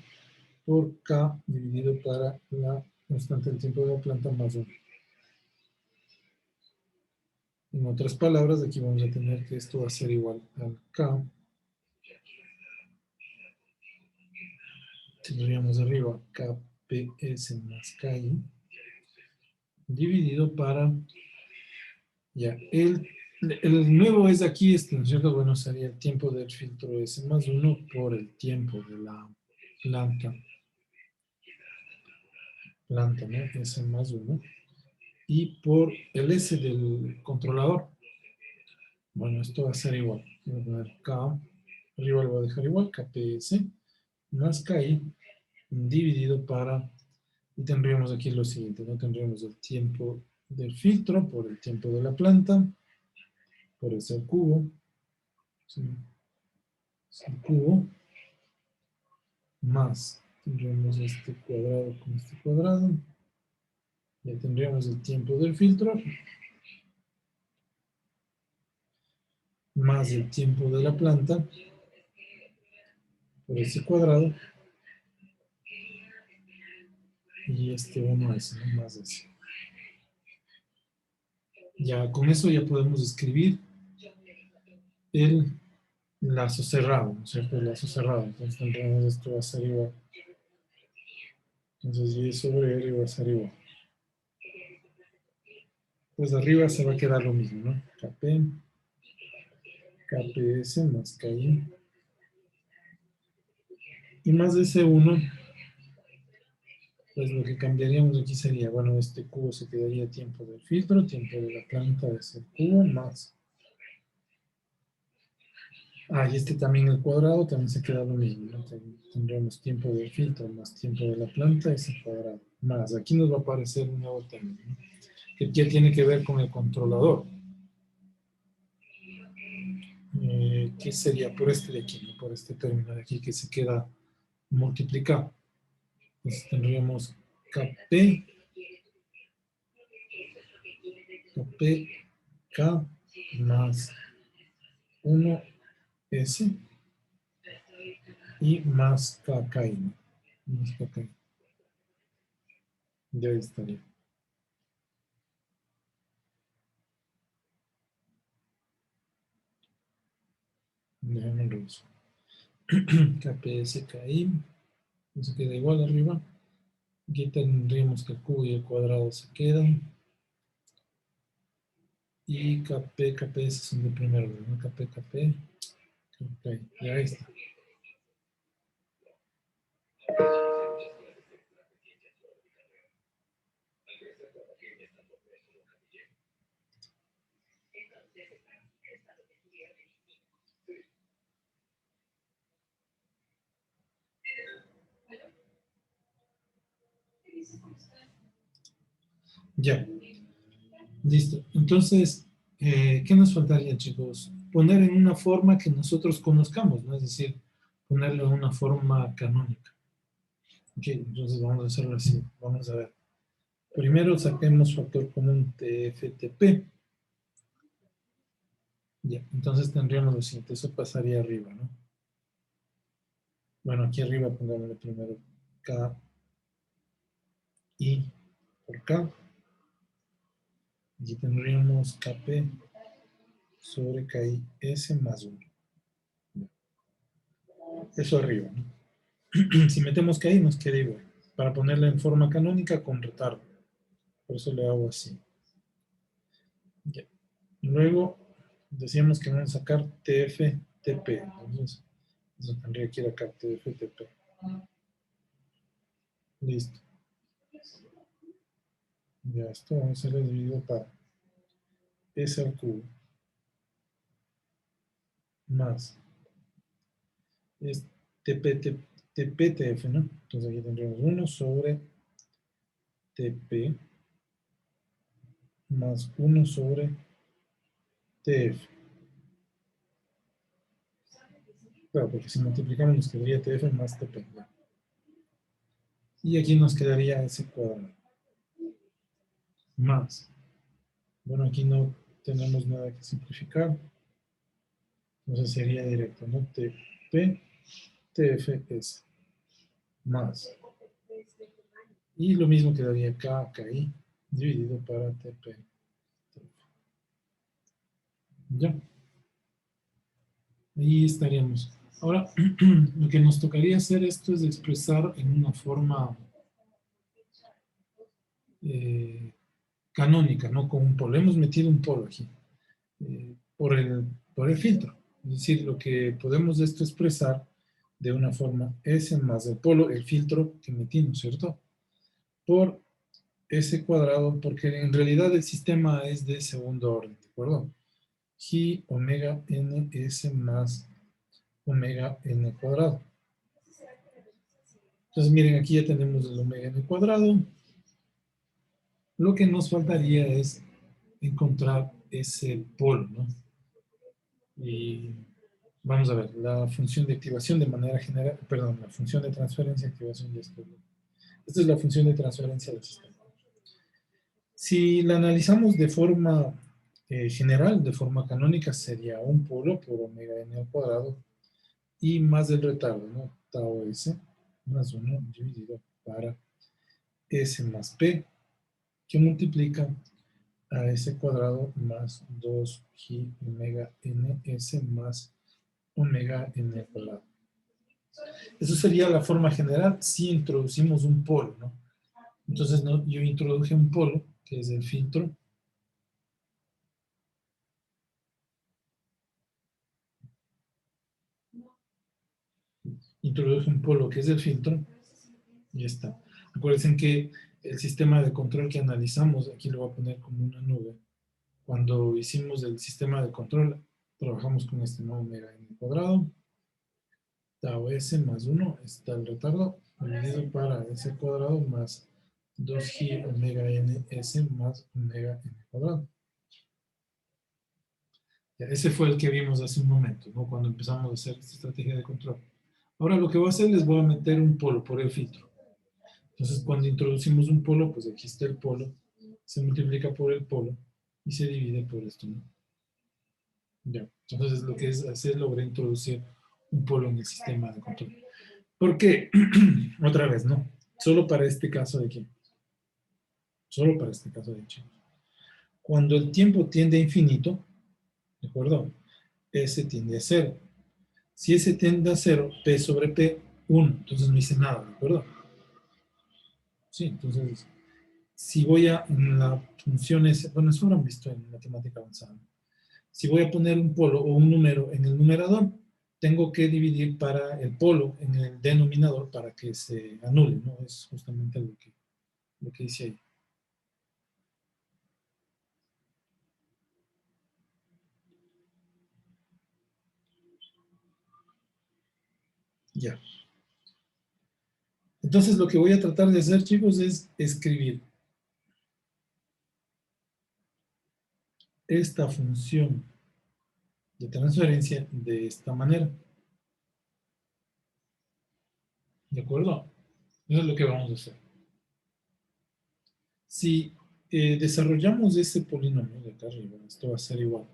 por K dividido para la constante del tiempo de la planta más 1. En otras palabras, aquí vamos a tener que esto va a ser igual al K. Tendríamos arriba KPS más KI dividido para ya el El nuevo es aquí, ¿no es cierto? Bueno, sería el tiempo del filtro S más 1 por el tiempo de la planta, ¿no? S más 1. Y por el S del controlador. Bueno, esto va a ser igual. Voy a poner K, arriba lo voy a dejar igual, KPS, más KI, dividido para, y tendríamos aquí lo siguiente, ¿no? Tendríamos el tiempo del filtro por el tiempo de la planta, por ese cubo, ¿sí? Es el cubo, más tendríamos este cuadrado con este cuadrado, ya tendríamos el tiempo del filtro, más el tiempo de la planta, por ese cuadrado, y este 1S, ¿no? Más ese. Ya con eso ya podemos escribir el lazo cerrado, ¿no es cierto? El lazo cerrado. Entonces tendremos esto va a ser igual. Entonces y sobre L va a ser igual. Pues arriba se va a quedar lo mismo, ¿no? KP, KPS más KI. Y más de ese 1, pues lo que cambiaríamos aquí sería, bueno, este cubo se quedaría tiempo del filtro, tiempo de la planta de ese cubo, más. Ah, y este también el cuadrado también se queda lo mismo, ¿no? Tendremos tiempo del filtro más tiempo de la planta, ese cuadrado. Más, aquí nos va a aparecer un nuevo término, ¿no? Que ya tiene que ver con el controlador. ¿Qué sería? Por este de aquí, ¿no? Por este término de aquí que se queda multiplicado. Entonces tendríamos KP, K más 1S y más KKI, ¿no? Más KKI. Ya estaría. Déjame revisar. KPS, KI. Se queda igual arriba. Aquí tendríamos que el cubo y el cuadrado se quedan. Y KP, KPS son de primero, ¿no? KP, KP. Ok, ya está. Ya, listo. Entonces, ¿qué nos faltaría, chicos? Poner en una forma que nosotros conozcamos, ¿no? Es decir, ponerlo en una forma canónica. Ok, entonces vamos a hacerlo así. Vamos a ver. Primero saquemos factor común TFTP. Ya, entonces tendríamos lo siguiente. Eso pasaría arriba, ¿no? Bueno, aquí arriba pongámosle primero K, I por K. Aquí tendríamos KP sobre KI S más 1. Eso arriba, ¿no? Si metemos KI nos queda igual. Para ponerla en forma canónica con retardo. Por eso le hago así. Ya. Luego decíamos que vamos a sacar TFTP. Entonces, eso tendría que ir acá, TFTP. Listo. Ya esto vamos a hacerlo dividido para S al cubo más es TPTF, ¿no? Entonces aquí tendríamos 1 sobre TP más 1 sobre TF. Claro, porque si multiplicamos nos quedaría TF más TP. ¿Ya? Y aquí nos quedaría ese cuadrado. Más. Bueno, aquí no tenemos nada que simplificar. Entonces sería directo, ¿no? TP, TFS. Más. Y lo mismo quedaría K, KI, dividido para TP. Ya. Ahí estaríamos. Ahora, lo que nos tocaría hacer esto es expresar en una forma canónica, ¿no? Con un polo. Hemos metido un polo aquí. por el filtro. Es decir, lo que podemos de esto expresar de una forma S más el polo, el filtro que metimos, ¿cierto? Por S cuadrado, porque en realidad el sistema es de segundo orden, ¿de acuerdo? G omega n S más omega n cuadrado. Entonces miren, aquí ya tenemos el omega n cuadrado. Lo que nos faltaría es encontrar ese polo, ¿no? Y vamos a ver, la función de activación de manera general, perdón, la función de transferencia, activación de esto. Esta es la función de transferencia del sistema. Si la analizamos de forma general, de forma canónica, sería un polo por omega n al cuadrado y más el retardo, ¿no? Tau s más 1 dividido para s más p, que multiplica a s cuadrado más 2g omega n s más omega n al cuadrado. Eso sería la forma general si introducimos un polo, ¿no? Entonces yo introduje un polo, que es el filtro. Introduje un polo, que es el filtro. Y ya está. Acuérdense que el sistema de control que analizamos, aquí lo voy a poner como una nube. Cuando hicimos el sistema de control, trabajamos con este nuevo omega n cuadrado. Tau s más 1 está el retardo, dividido para s cuadrado más 2g omega n s más omega n cuadrado. Ya, ese fue el que vimos hace un momento, ¿no? Cuando empezamos a hacer esta estrategia de control. Ahora lo que voy a hacer, les voy a meter un polo por el filtro. Entonces, cuando introducimos un polo, pues aquí está el polo, se multiplica por el polo y se divide por esto, ¿no? Ya, entonces lo que es hacer, logré introducir un polo en el sistema de control. ¿Por qué? Otra vez, ¿no? Solo para este caso de aquí. Solo para este caso de aquí. Cuando el tiempo tiende a infinito, ¿de acuerdo? S tiende a 0. Si S tiende a 0, P sobre P, 1. Entonces no hice nada, ¿de acuerdo? Sí, entonces, si voy a, en la función S, bueno, eso lo han visto en matemática avanzada. Si voy a poner un polo o un número en el numerador, tengo que dividir para el polo en el denominador para que se anule, ¿no? Es justamente lo que dice ahí. Ya. Entonces lo que voy a tratar de hacer, chicos, es escribir esta función de transferencia de esta manera. ¿De acuerdo? Eso es lo que vamos a hacer. Si desarrollamos este polinomio de acá arriba, esto va a ser igual.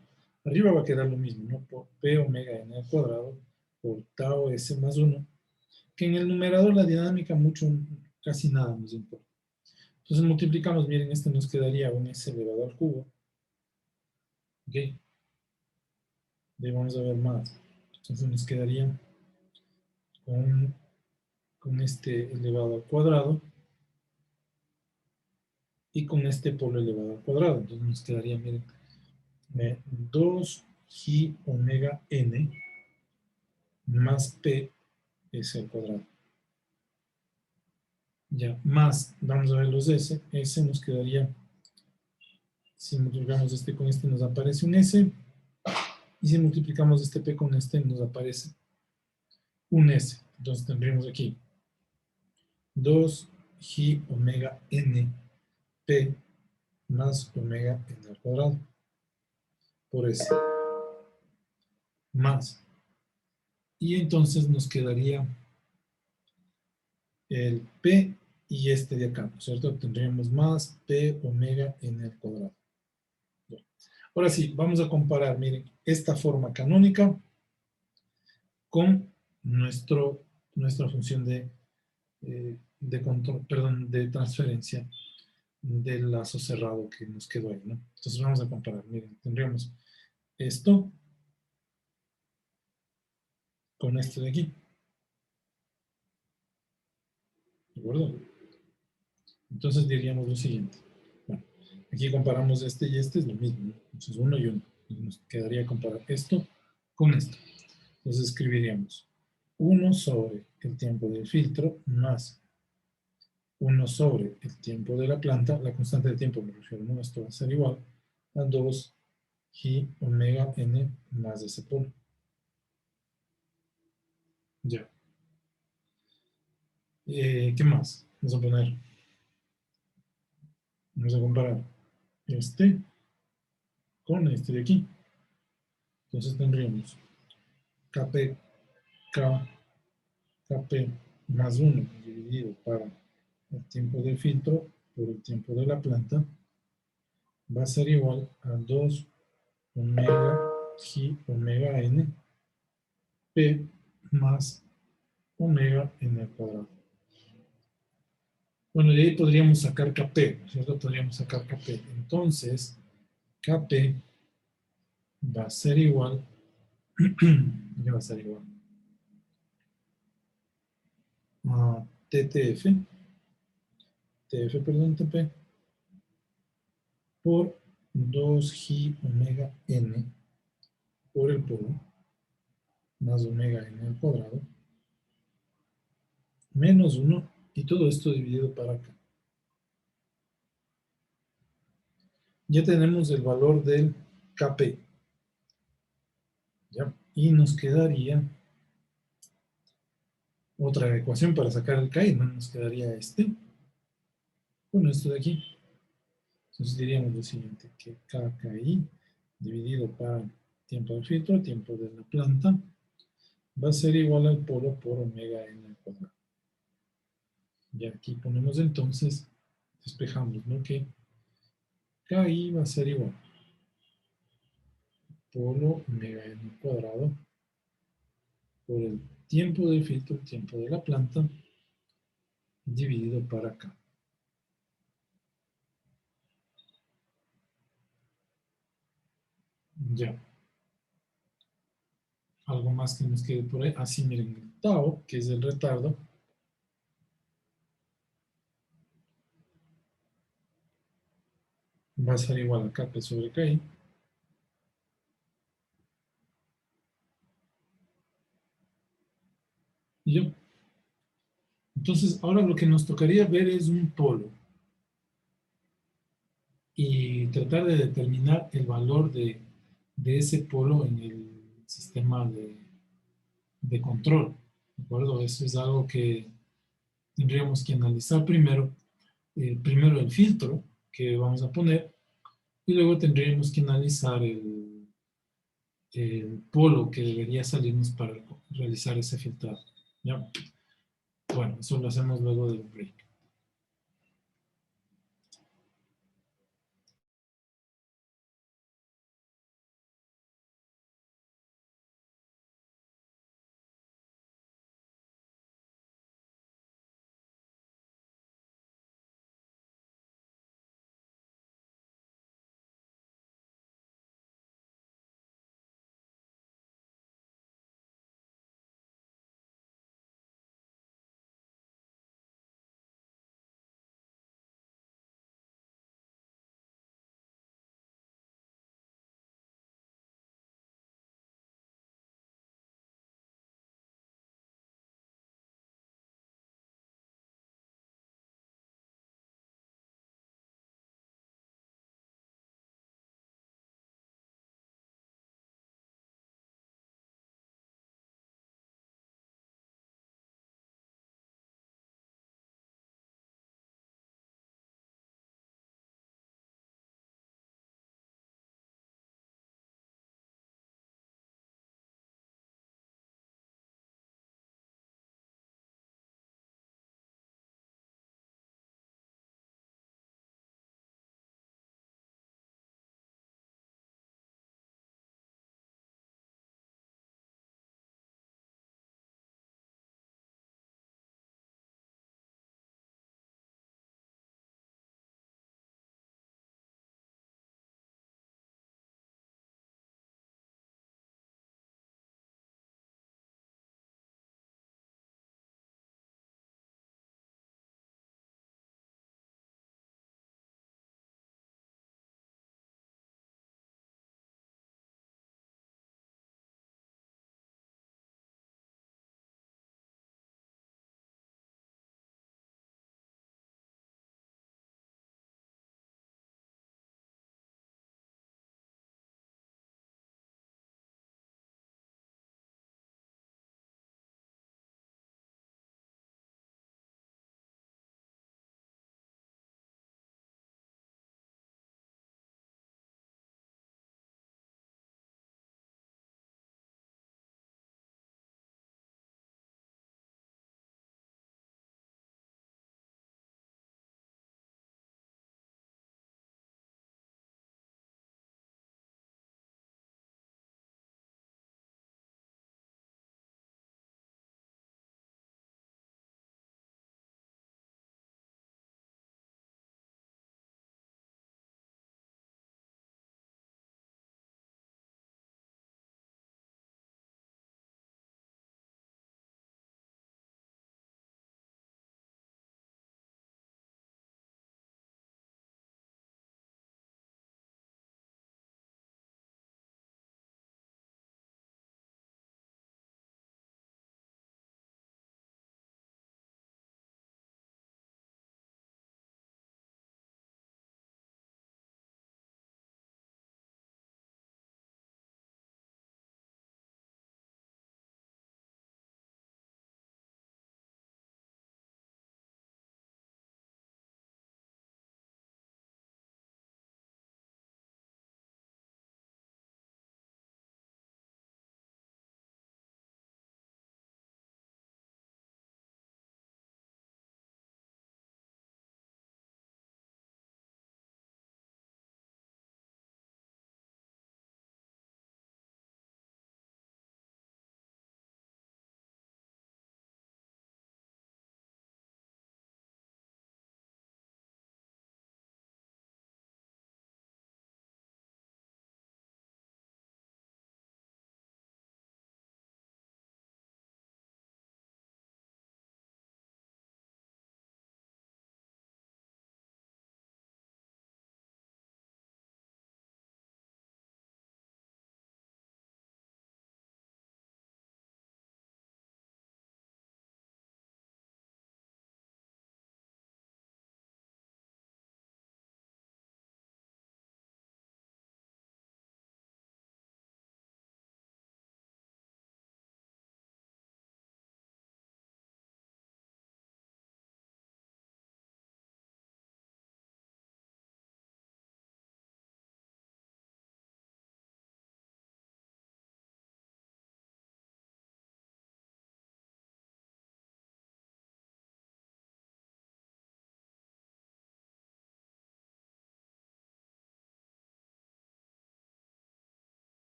Arriba va a quedar lo mismo, ¿no? Por P omega n al cuadrado por tau s más 1, que en el numerador la dinámica mucho, casi nada nos importa. Entonces multiplicamos, miren, este nos quedaría un s elevado al cubo. ¿Ok? De vamos a ver más. Entonces nos quedaría con este elevado al cuadrado y con este polo elevado al cuadrado. Entonces nos quedaría, miren, 2g omega n más p s al cuadrado. Ya, más, vamos a ver los s. S nos quedaría, si multiplicamos este con este nos aparece un s. Y si multiplicamos este p con este nos aparece un s. Entonces tendríamos aquí 2g omega n p más omega n al cuadrado por s más. Y entonces nos quedaría el p y este de acá, ¿no es cierto? Tendríamos más p omega n al cuadrado. Bueno, ahora sí, vamos a comparar, miren, esta forma canónica con nuestra función de control, perdón, de transferencia del lazo cerrado que nos quedó ahí, ¿no? Entonces vamos a comparar, miren, tendríamos esto con esto de aquí, ¿de acuerdo? Entonces diríamos lo siguiente, bueno, aquí comparamos este y este, es lo mismo, ¿no? Entonces uno y uno, Nos quedaría comparar esto con esto. Entonces escribiríamos 1 sobre el tiempo del filtro más 1 sobre el tiempo de la planta, la constante de tiempo me refiero, ¿no? Esto va a ser igual a 2 y omega n más ese polo. Ya. ¿Qué más? Vamos a comparar este con este de aquí. Entonces tendríamos Kp, K, Kp más 1 dividido para el tiempo del filtro por el tiempo de la planta va a ser igual a 2 omega G omega n P más omega n al cuadrado. Bueno, de ahí podríamos sacar Kp, ¿no es cierto? Podríamos sacar Kp. Entonces, Kp va a ser igual, ¿qué va a ser igual? A TTF, perdón, Tp, por 2G omega n por el polo, más omega n al cuadrado, menos 1, y todo esto dividido para acá. Ya tenemos el valor del Kp. ¿Ya? Y nos quedaría otra ecuación para sacar el Ki, ¿no? Nos quedaría este, con esto de aquí. Entonces diríamos lo siguiente, que KKI dividido para tiempo del filtro, tiempo de la planta, va a ser igual al polo por omega n al cuadrado. Y aquí ponemos entonces, despejamos, ¿no? Que KI va a ser igual polo omega n al cuadrado por el tiempo del filtro, el tiempo de la planta, dividido para acá. Ya. Algo más que nos quede por ahí. Así, miren, el tau, que es el retardo, va a ser igual a Kp sobre Ki. Y yo. Entonces, ahora lo que nos tocaría ver es un polo y tratar de determinar el valor de ese polo en el sistema de control. ¿De acuerdo? Eso es algo que tendríamos que analizar primero. Primero el filtro que vamos a poner y luego tendríamos que analizar el polo que debería salirnos para realizar ese filtrado. ¿Ya? Bueno, eso lo hacemos luego del break.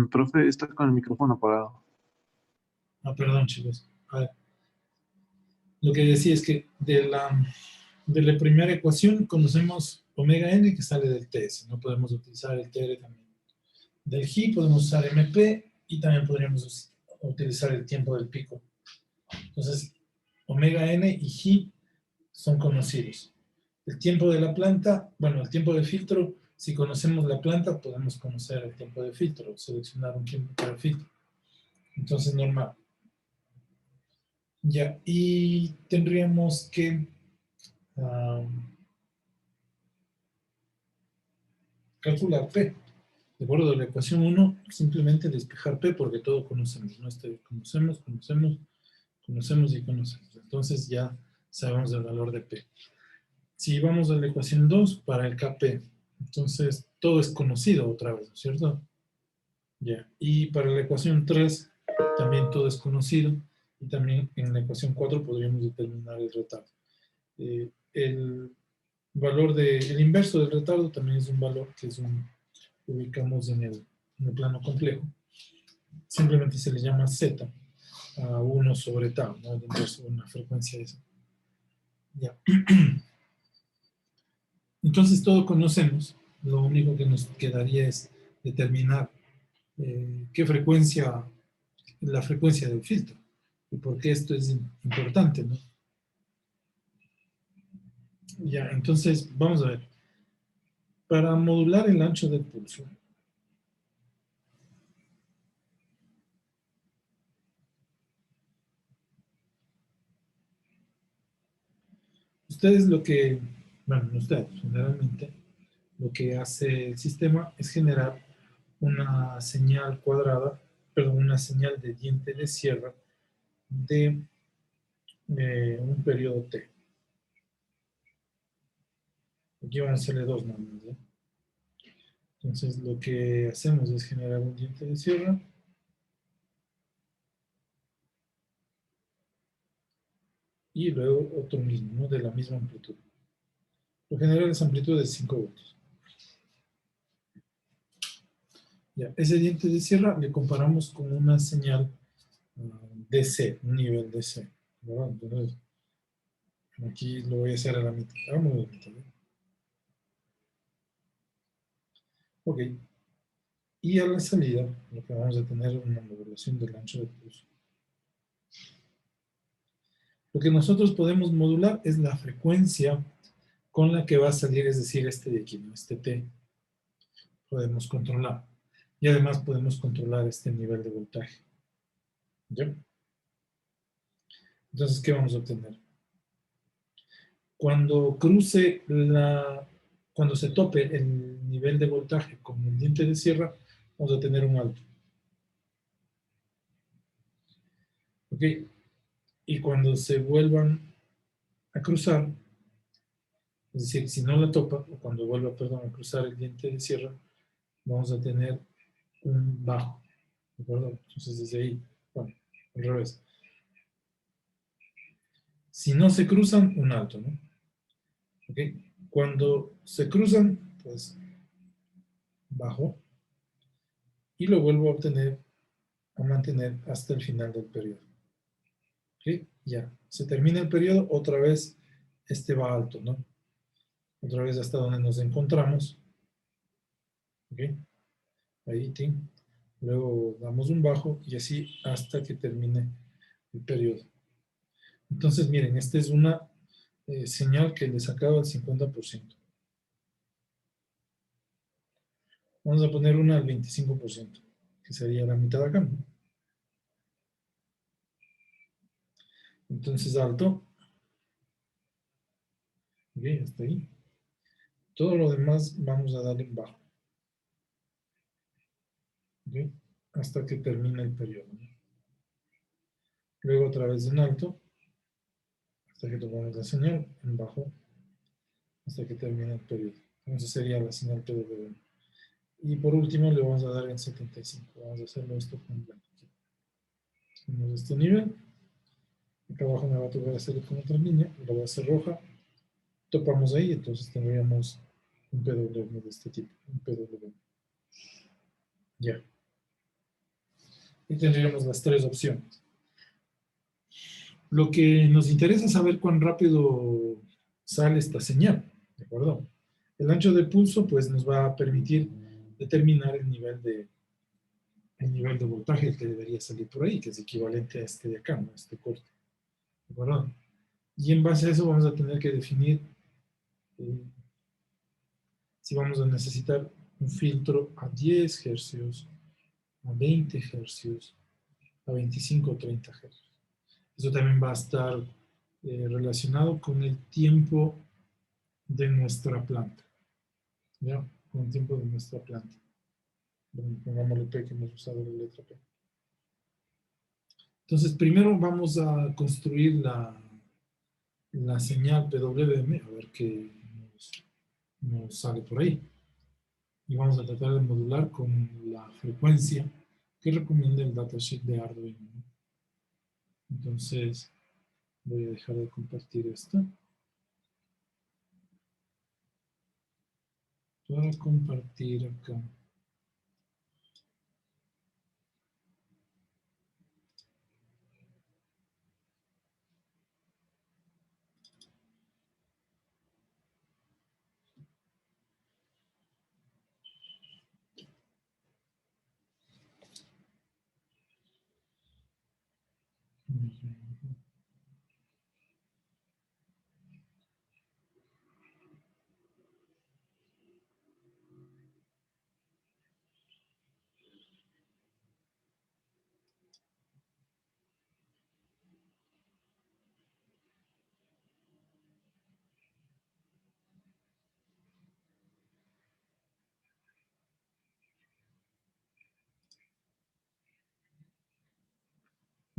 Profe, está con el micrófono apagado. Ah, perdón, chicos. A ver, lo que decía es que de la primera ecuación conocemos omega n que sale del TS. No podemos utilizar el TR también. Del G podemos usar MP y también podríamos utilizar el tiempo del pico. Entonces, omega n y G son conocidos. El tiempo de la planta, bueno, el tiempo del filtro, si conocemos la planta, podemos conocer el tiempo de filtro, seleccionar un tiempo para el filtro. Entonces, normal. Ya, y tendríamos que calcular P. De acuerdo a la ecuación 1, simplemente despejar P porque todo conocemos, ¿no? Conocemos y conocemos. Entonces ya sabemos el valor de P. Si vamos a la ecuación 2, para el Kp, entonces todo es conocido otra vez, ¿no es cierto? Ya. Y para la ecuación 3, también todo es conocido. Y también en la ecuación 4 podríamos determinar el retardo. El valor el inverso del retardo también es un valor que lo ubicamos en el plano complejo. Simplemente se le llama z a 1 sobre tau, ¿no? El inverso de una frecuencia esa. Ya. Entonces todo conocemos, lo único que nos quedaría es determinar qué frecuencia, la frecuencia del filtro, y por qué esto es importante, ¿no? Ya, entonces vamos a ver. Para modular el ancho del pulso, ustedes bueno, ustedes generalmente, lo que hace el sistema es generar una señal cuadrada, perdón, una señal de diente de sierra de un periodo T. Aquí van a serle dos nombres, ¿eh? Entonces lo que hacemos es generar un diente de sierra y luego otro mismo, ¿no? De la misma amplitud. Lo general es amplitud de 5 voltios. Ya, ese diente de sierra le comparamos con una señal DC, un nivel DC, ¿verdad? Entonces, aquí lo voy a hacer a la mitad. Vamos a la mitad, ¿eh? Ok. Y a la salida, lo que vamos a tener es una modulación del ancho de pulso. Lo que nosotros podemos modular es la frecuencia con la que va a salir, es decir, este de aquí, ¿no? Este T, podemos controlar. Y además podemos controlar este nivel de voltaje. ¿Ya? Entonces, ¿qué vamos a obtener? Cuando cuando se tope el nivel de voltaje con el diente de sierra, vamos a tener un alto. ¿Ok? Y cuando se vuelvan a cruzar, es decir, si no la topa, o cuando vuelva, perdón, a cruzar el diente de sierra, vamos a tener un bajo. ¿De acuerdo? Entonces desde ahí, bueno, al revés. Si no se cruzan, un alto, ¿no? ¿Ok? Cuando se cruzan, pues bajo, y lo vuelvo a mantener hasta el final del periodo. ¿Ok? Ya, se termina el periodo, otra vez este va alto, ¿no? Otra vez hasta donde nos encontramos. ¿Ok? Ahí, ting. Luego damos un bajo y así hasta que termine el periodo. Entonces, miren, esta es una señal que le sacaba el 50%. Vamos a poner una al 25%, que sería la mitad acá, ¿no? Entonces, alto. Ok, hasta ahí. Todo lo demás vamos a darle en bajo. ¿Ok? Hasta que termine el periodo, ¿no? Luego otra vez en alto, hasta que tomamos la señal, en bajo, hasta que termine el periodo. Entonces sería la señal PWM. Y por último le vamos a dar en 75. Vamos a hacerlo esto con blanco. Tenemos este nivel. Acá abajo me va a tocar hacerlo con otra línea. La voy a hacer roja. Topamos ahí, entonces tendríamos un PWM de este tipo. Un PWM. Ya. Y tendríamos las tres opciones. Lo que nos interesa es saber cuán rápido sale esta señal, ¿de acuerdo? El ancho de pulso, pues, nos va a permitir determinar el nivel de voltaje que debería salir por ahí, que es equivalente a este de acá, ¿no? Este corte, ¿de acuerdo? Y en base a eso vamos a tener que definir eh, si vamos a necesitar un filtro a 10 hercios, a 20 hercios, a 25 o 30 hercios. Eso también va a estar relacionado con el tiempo de nuestra planta, ¿ya? Con el tiempo de nuestra planta. Bueno, pongámosle P, que hemos usado la letra P. Entonces, primero vamos a construir la señal PWM, a ver qué nos sale por ahí. Y vamos a tratar de modular con la frecuencia que recomienda el datasheet de Arduino, ¿no? Entonces, voy a dejar de compartir esto para compartir acá.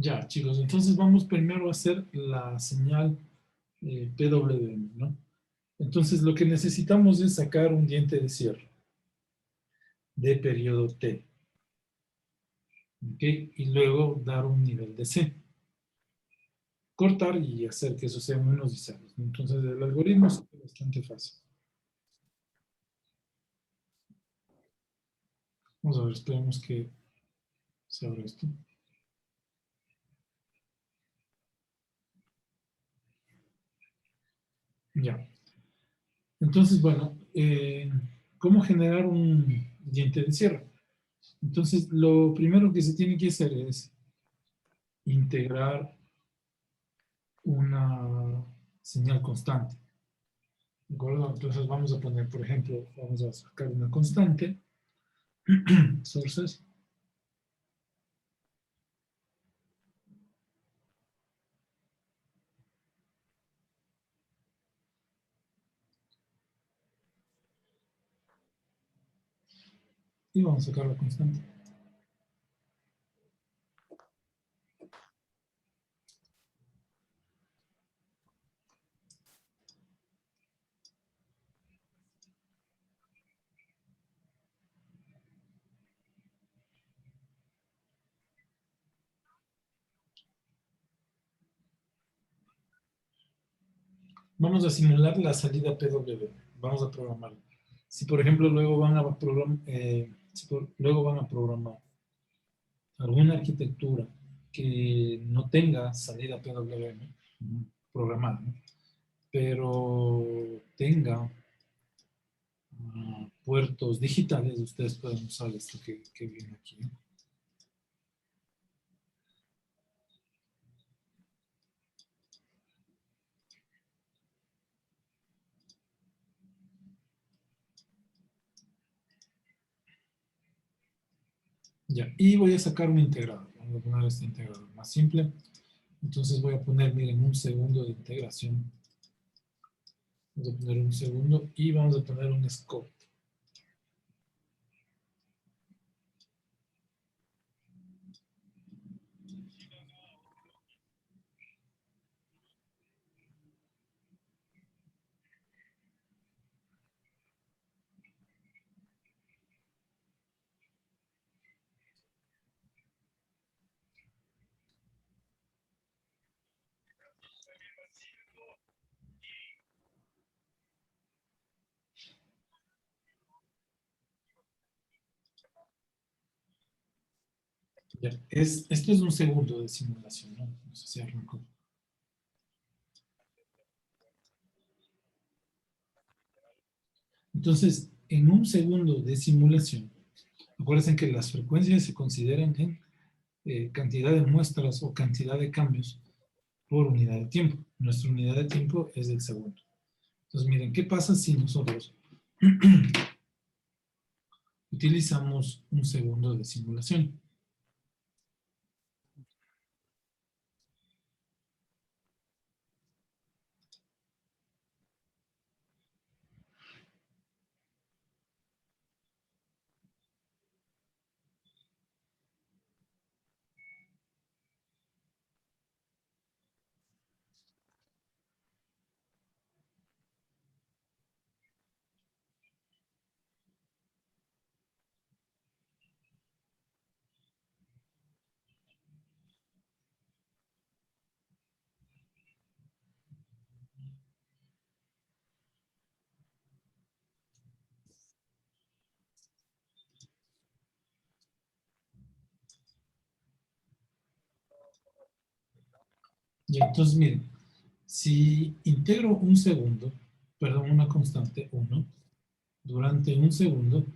Ya, chicos, entonces vamos primero a hacer la señal PWM, ¿no? Entonces lo que necesitamos es sacar un diente de cierre de periodo T, ¿ok? Y luego dar un nivel de C. Cortar y hacer que eso sea unos y ceros, ¿no? Entonces el algoritmo es bastante fácil. Vamos a ver, esperemos que se abra esto. Ya. Entonces, bueno, ¿cómo generar un diente de cierre? Entonces, lo primero que se tiene que hacer es integrar una señal constante. ¿De acuerdo? Entonces vamos a poner, por ejemplo, vamos a sacar una constante, sources, y vamos a sacar la constante. Vamos a simular la salida PWM. Vamos a programarla. Si, por ejemplo, luego van a luego van a programar alguna arquitectura que no tenga salida PWM programada, ¿no? Pero tenga puertos digitales, ustedes pueden usar esto que viene aquí, ¿no? Ya, y voy a sacar un integrador. Vamos a poner este integrador más simple. Entonces voy a poner, miren, un segundo de integración. Vamos a poner un segundo y vamos a poner un scope. Ya, esto es un segundo de simulación, ¿no? No sé si arrancó. Entonces, en un segundo de simulación, acuérdense que las frecuencias se consideran en cantidad de muestras o cantidad de cambios por unidad de tiempo. Nuestra unidad de tiempo es el segundo. Entonces, miren, ¿qué pasa si nosotros utilizamos un segundo de simulación? Y entonces, miren, si integro un segundo, perdón, una constante 1, durante un segundo,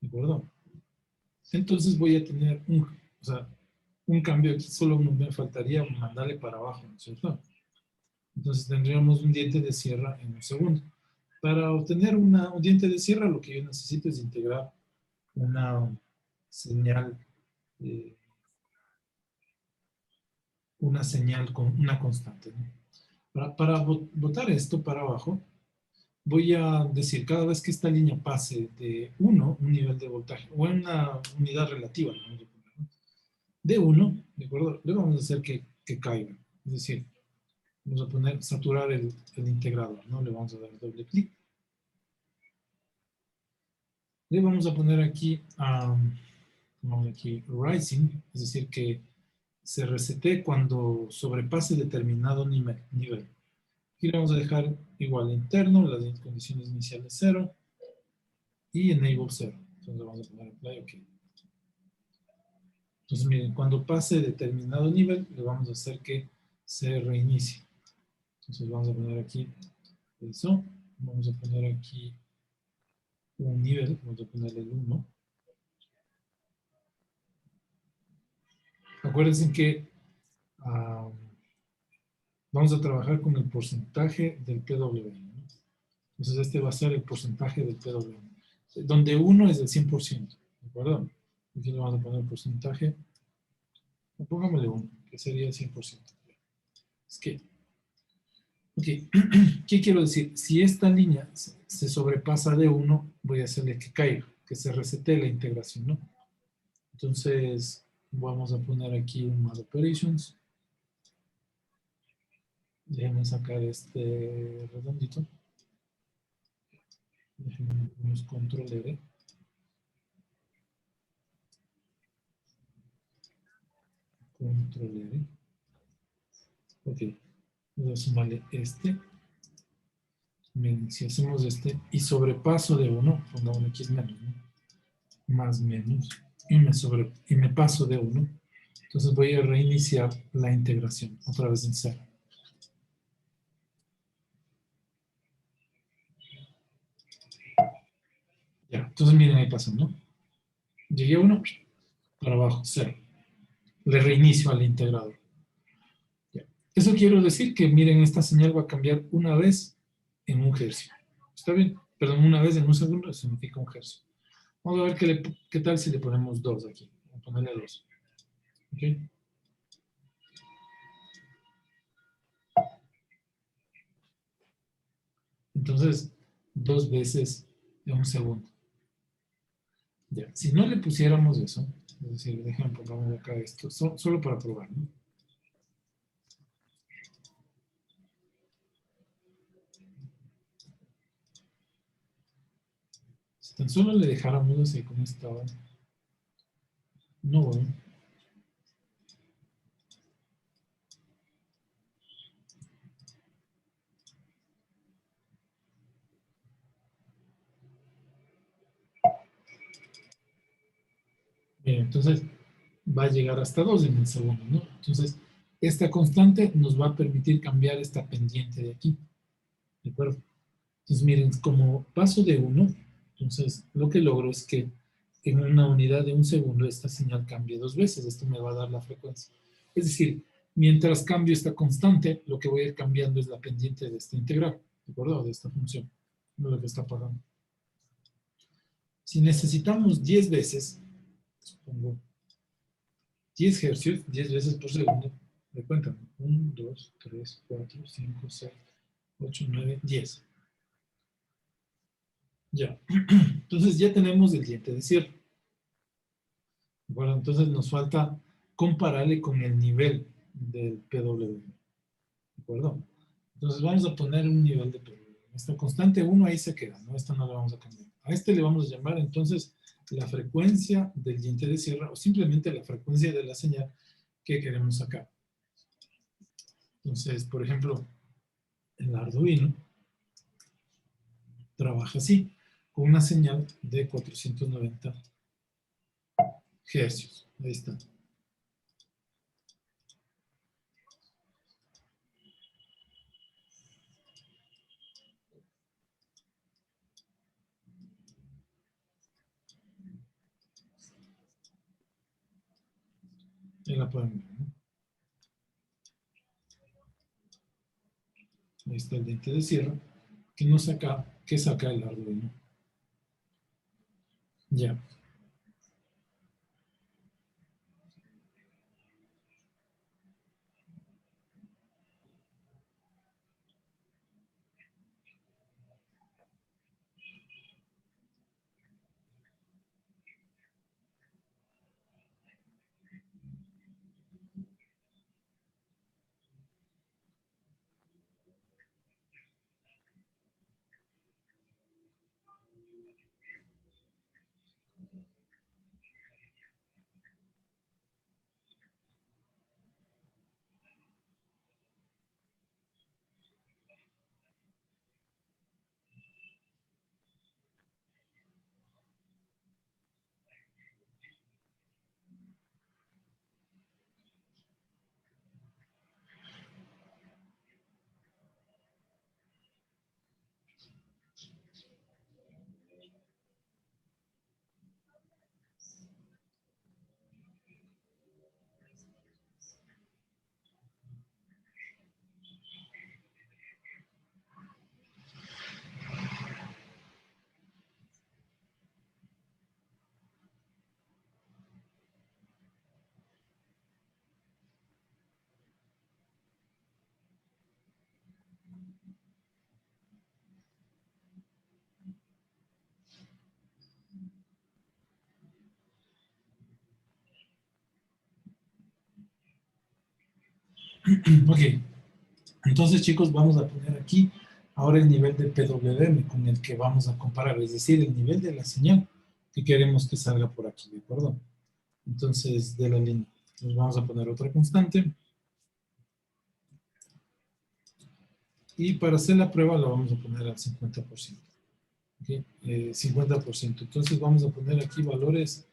¿de acuerdo? Entonces voy a tener o sea, un cambio aquí, solo me faltaría mandarle para abajo, ¿no es cierto? Entonces tendríamos un diente de sierra en un segundo. Para obtener un diente de sierra, lo que yo necesito es integrar una señal, eh, una señal con una constante, ¿no? Para botar esto para abajo, voy a decir, cada vez que esta línea pase de 1, un nivel de voltaje, o en una unidad relativa, ¿no? De 1, ¿de acuerdo? Le vamos a hacer que caiga. Es decir, vamos a poner, saturar el integrador, ¿no? Le vamos a dar doble clic. Le vamos a poner aquí, vamos aquí, rising, es decir, que se resete cuando sobrepase determinado nivel. Aquí le vamos a dejar igual interno, las condiciones iniciales 0 y enable 0. Entonces le vamos a poner apply, ok. Entonces miren, cuando pase determinado nivel, le vamos a hacer que se reinicie. Entonces vamos a poner aquí eso. Vamos a poner aquí un nivel, vamos a poner el 1. Acuérdense que vamos a trabajar con el porcentaje del PWM, ¿no? Entonces este va a ser el porcentaje del PWM, donde 1 es el 100%, ¿de acuerdo? Aquí le vamos a poner el porcentaje, póngamele 1, que sería el 100%. Es que, ok, ¿qué quiero decir? Si esta línea se sobrepasa de 1, voy a hacerle que caiga, que se resete la integración, ¿no? Entonces, vamos a poner aquí un más operations. Déjenme sacar este redondito. Déjenme poner control R. Control R. Ok. Voy a sumarle este. Si hacemos este y sobrepaso de 1, pongamos aquí es menos, ¿no? Más menos. Y me paso de 1. Entonces voy a reiniciar la integración otra vez en 0. Ya, entonces miren ahí pasó, ¿no? Llegué a 1, para abajo, 0. Le reinicio al integrador. Ya. Eso quiero decir que, miren, esta señal va a cambiar una vez en un hercio. ¿Está bien? Perdón, una vez en un segundo significa un hercio. Vamos a ver qué tal si le ponemos 2 aquí. Vamos a ponerle 2. ¿Ok? Entonces, 2 veces en un segundo. Ya. Si no le pusiéramos eso, es decir, déjenme pongamos acá esto, solo para probar, ¿no? Si tan solo le dejáramos así como estaba, no, bueno. Bien, entonces, va a llegar hasta 2 en el segundo, ¿no? Entonces, esta constante nos va a permitir cambiar esta pendiente de aquí, ¿de acuerdo? Entonces, miren, como paso de 1, entonces lo que logro es que en una unidad de un segundo esta señal cambie 2 veces. Esto me va a dar la frecuencia. Es decir, mientras cambio esta constante, lo que voy a ir cambiando es la pendiente de esta integral, ¿de acuerdo? De esta función, no lo que está pagando. Si necesitamos 10 veces, supongo, 10 hercios, 10 veces por segundo, me cuentan, 1, 2, 3, 4, 5, 6, 8, 9, 10. Ya, entonces ya tenemos el diente de cierre. Bueno, entonces nos falta compararle con el nivel del PWM. ¿De acuerdo? Entonces vamos a poner un nivel de PWM. Esta constante 1 ahí se queda, ¿no? Esta no la vamos a cambiar. A este le vamos a llamar entonces la frecuencia del diente de cierre o simplemente la frecuencia de la señal que queremos sacar. Entonces, por ejemplo, el Arduino trabaja así, con una señal de 490 Hz. Ahí está. Ahí la pueden ver, ¿no? Ahí está el diente de cierre que saca el Arduino. Ya. Ok. Entonces, chicos, vamos a poner aquí ahora el nivel de PWM con el que vamos a comparar, es decir, el nivel de la señal que queremos que salga por aquí, ¿de acuerdo? Entonces, de la línea. Nos vamos a poner otra constante. Y para hacer la prueba la vamos a poner al 50%. ¿Okay? 50%. Entonces vamos a poner aquí valores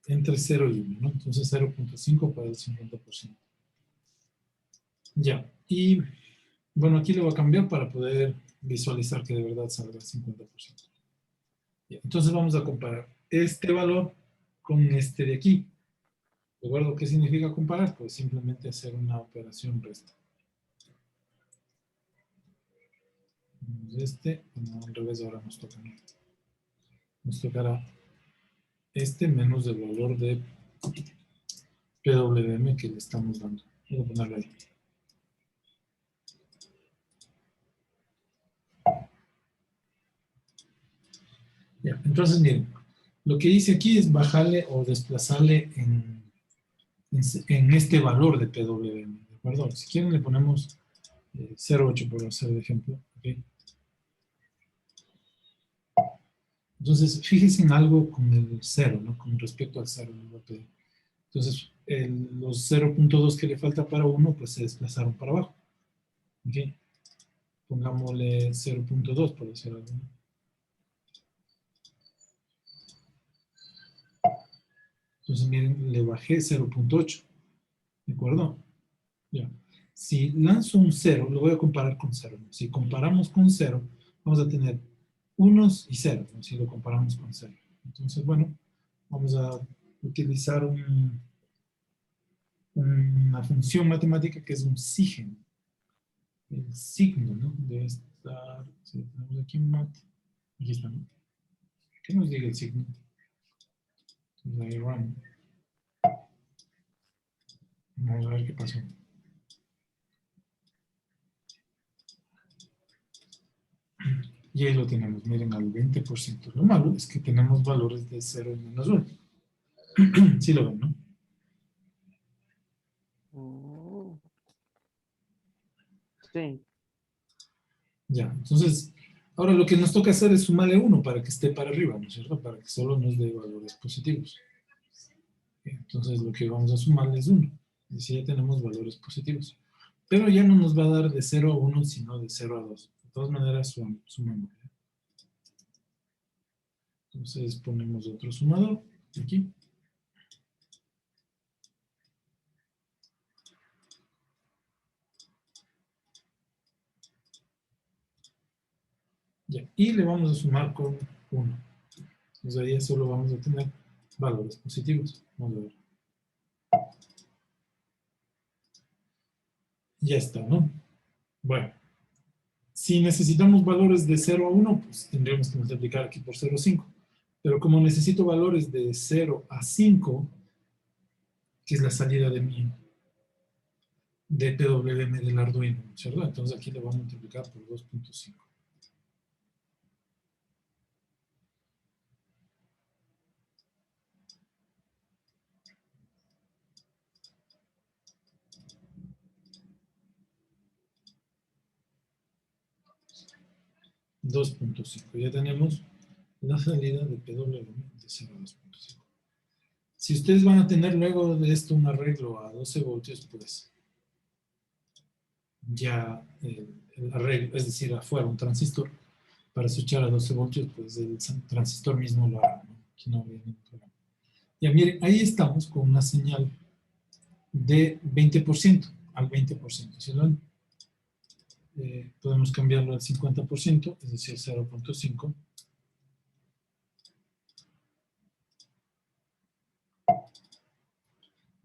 entre 0 y 1, ¿no? Entonces 0.5 para el 50%. Ya. Y bueno, aquí le voy a cambiar para poder visualizar que de verdad salga el 50%. Ya. Entonces vamos a comparar este valor con este de aquí. ¿De acuerdo? ¿Qué significa comparar? Pues simplemente hacer una operación resta. Este, bueno, al revés ahora nos toca, ¿no? Nos tocará este menos el valor de PWM que le estamos dando. Voy a ponerlo ahí. Ya, entonces, miren, lo que hice aquí es bajarle o desplazarle en este valor de PWM, ¿de acuerdo? Si quieren le ponemos 0.8 por hacer el ejemplo. ¿Okay? Entonces, fíjense en algo con el 0, ¿no? Con respecto al 0. Entonces, los 0.2 que le falta para 1, pues se desplazaron para abajo. ¿Okay? Pongámosle 0.2 por decir algo. Entonces, miren, le bajé 0.8. ¿De acuerdo? Ya. Si lanzo un 0, lo voy a comparar con 0. ¿No? Si comparamos con 0, vamos a tener unos y ceros, ¿no? Si lo comparamos con 0. Entonces, bueno, vamos a utilizar una función matemática que es un signo. El signo, ¿no? Debe estar, si tenemos aquí un mat, aquí está, ¿no? ¿Qué nos diga el signo? Entonces ahí run. Vamos a ver qué pasó. Y ahí lo tenemos, miren, al 20%. Lo malo es que tenemos valores de 0 y menos 1. Sí lo ven, ¿no? Mm, sí. Ya, entonces, ahora lo que nos toca hacer es sumarle 1 para que esté para arriba, ¿no es cierto? Para que solo nos dé valores positivos. Entonces, lo que vamos a sumarle es 1. Y si ya tenemos valores positivos. Pero ya no nos va a dar de 0 a 1, sino de 0 a 2. De todas maneras, sumamos. Entonces, ponemos otro sumador aquí. Ya, y le vamos a sumar con 1. Entonces ahí solo vamos a tener valores positivos. Vamos a ver. Ya está, ¿no? Bueno, si necesitamos valores de 0 a 1, pues tendríamos que multiplicar aquí por 0,5. Pero como necesito valores de 0 a 5, que es la salida de PWM del Arduino, ¿cierto? Entonces aquí le voy a multiplicar por 2.5. 2.5. Ya tenemos la salida de PWM de 0 a 2.5. Si ustedes van a tener luego de esto un arreglo a 12 voltios, pues ya el arreglo, es decir, afuera un transistor, para switchar a 12 voltios, pues el transistor mismo lo hará, ¿no? Aquí no habría ningún problema. Ya miren, ahí estamos con una señal de 20% al 20%. ¿Sí lo ven? Podemos cambiarlo al 50%, es decir, 0.5.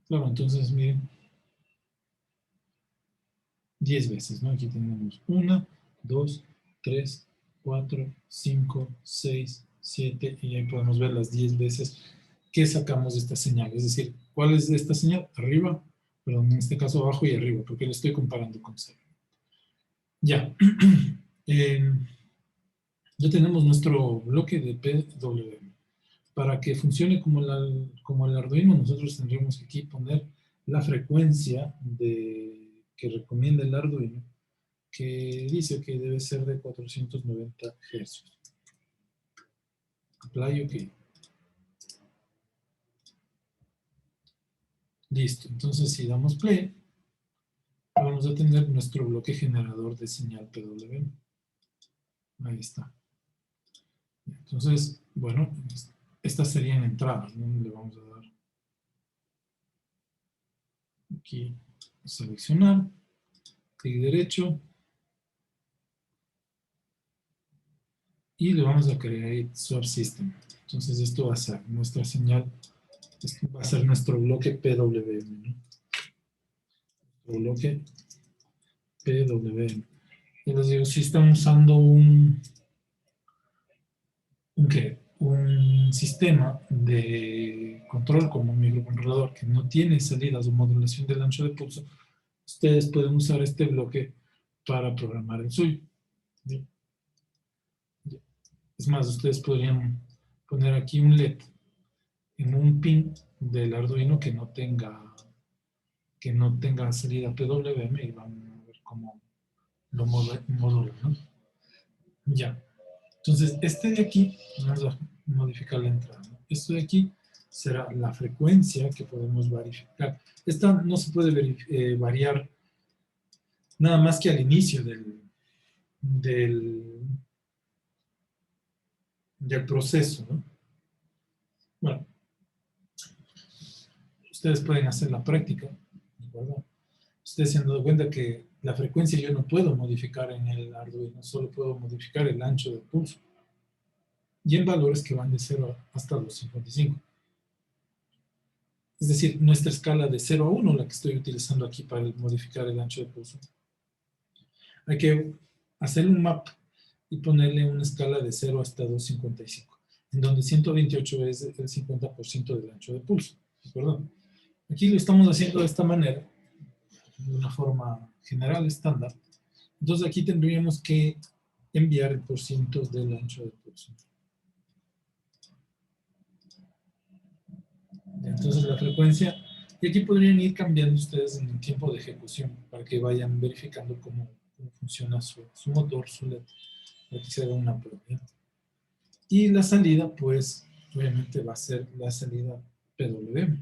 Claro, entonces miren, 10 veces, ¿no? Aquí tenemos 1, 2, 3, 4, 5, 6, 7, y ahí podemos ver las 10 veces que sacamos de esta señal. Es decir, ¿cuál es esta señal? Arriba, perdón, en este caso abajo y arriba, porque lo estoy comparando con 0. Ya. Ya tenemos nuestro bloque de PWM. Para que funcione como el Arduino, nosotros tendríamos que aquí poner la frecuencia que recomienda el Arduino, que dice que debe ser de 490 Hz. Apply OK. Listo. Entonces, si damos play, vamos a tener nuestro bloque generador de señal PWM. Ahí está. Entonces, bueno, estas serían entradas, ¿no? Le vamos a dar aquí, seleccionar, clic derecho, y le vamos a crear Swap System. Entonces esto va a ser nuestra señal, esto va a ser nuestro bloque PWM, ¿no? Nuestro bloque PWM. Y les digo, si están usando un sistema de control como un microcontrolador que no tiene salidas o modulación del ancho de pulso, ustedes pueden usar este bloque para programar el suyo. ¿Sí? Es más, ustedes podrían poner aquí un LED en un pin del Arduino que no tenga salida PWM y van a ver cómo lo modulan, ¿no? Ya. Entonces, este de aquí, vamos a modificar la entrada, ¿no? Esto de aquí será la frecuencia que podemos verificar. Esta no se puede variar nada más que al inicio del proceso, ¿no? Bueno, ustedes pueden hacer la práctica, ¿de acuerdo? Ustedes se han dado cuenta que la frecuencia yo no puedo modificar en el Arduino, solo puedo modificar el ancho del pulso. Y en valores que van de 0 hasta 255. Es decir, nuestra escala de 0 a 1, la que estoy utilizando aquí para modificar el ancho de pulso. Hay que hacer un map y ponerle una escala de 0 hasta 255, en donde 128 es el 50% del ancho de pulso. ¿De acuerdo? Aquí lo estamos haciendo de esta manera, de una forma general, estándar. Entonces aquí tendríamos que enviar el porciento del ancho de pulso. Entonces la frecuencia, y aquí podrían ir cambiando ustedes en el tiempo de ejecución para que vayan verificando cómo funciona su motor, su LED, para que se haga una prueba. Y la salida, pues, obviamente va a ser la salida PWM.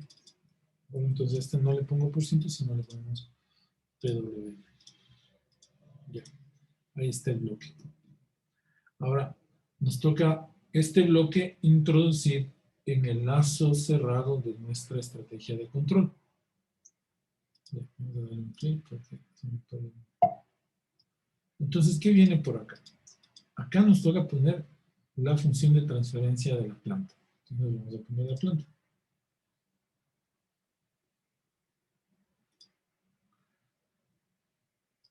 Bueno, entonces este no le pongo por ciento, sino le ponemos PWM. Ya, ahí está el bloque. Ahora, nos toca este bloque introducir en el lazo cerrado de nuestra estrategia de control. Entonces, ¿qué viene por acá? Acá nos toca poner la función de transferencia de la planta. Entonces, vamos a poner la planta.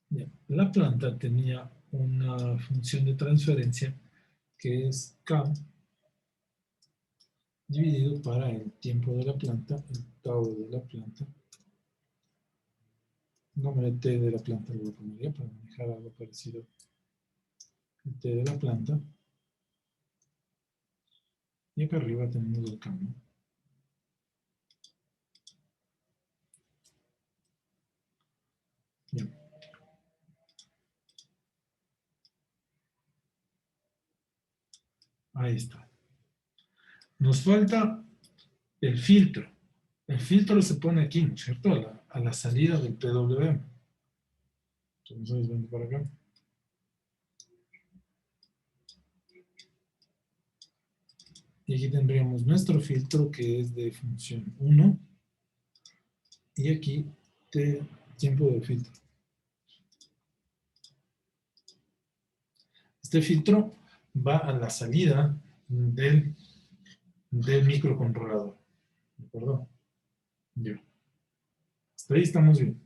Bien, la planta tenía una función de transferencia que es K dividido para el tiempo de la planta, el tau de la planta. Nombre T de la planta lo voy a poner ya para manejar algo parecido. El T de la planta. Y acá arriba tenemos el cambio. Bien. Ahí está. Nos falta el filtro. El filtro se pone aquí, ¿no es cierto? A la salida del PWM. Entonces, vamos para acá. Y aquí tendríamos nuestro filtro que es de función 1. Y aquí tiempo de filtro. Este filtro va a la salida del microcontrolador. ¿De acuerdo? Ya. Hasta ahí estamos bien.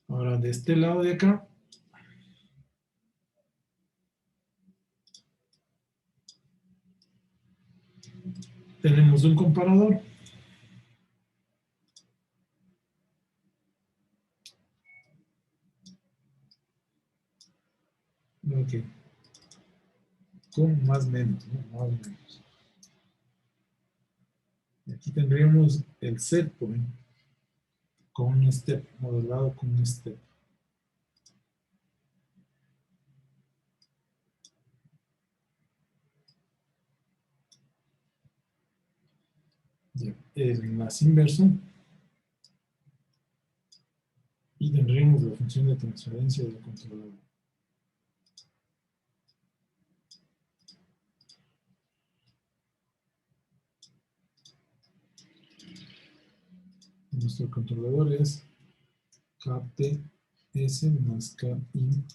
Ahora, de este lado de acá, tenemos un comparador. Ok. Con más menos, ¿no? Más menos. Y aquí tendríamos el set point con un step, modelado con un step. Ya. El más inverso. Y tendríamos la función de transferencia del controlador. Nuestro controlador es KTS más KIN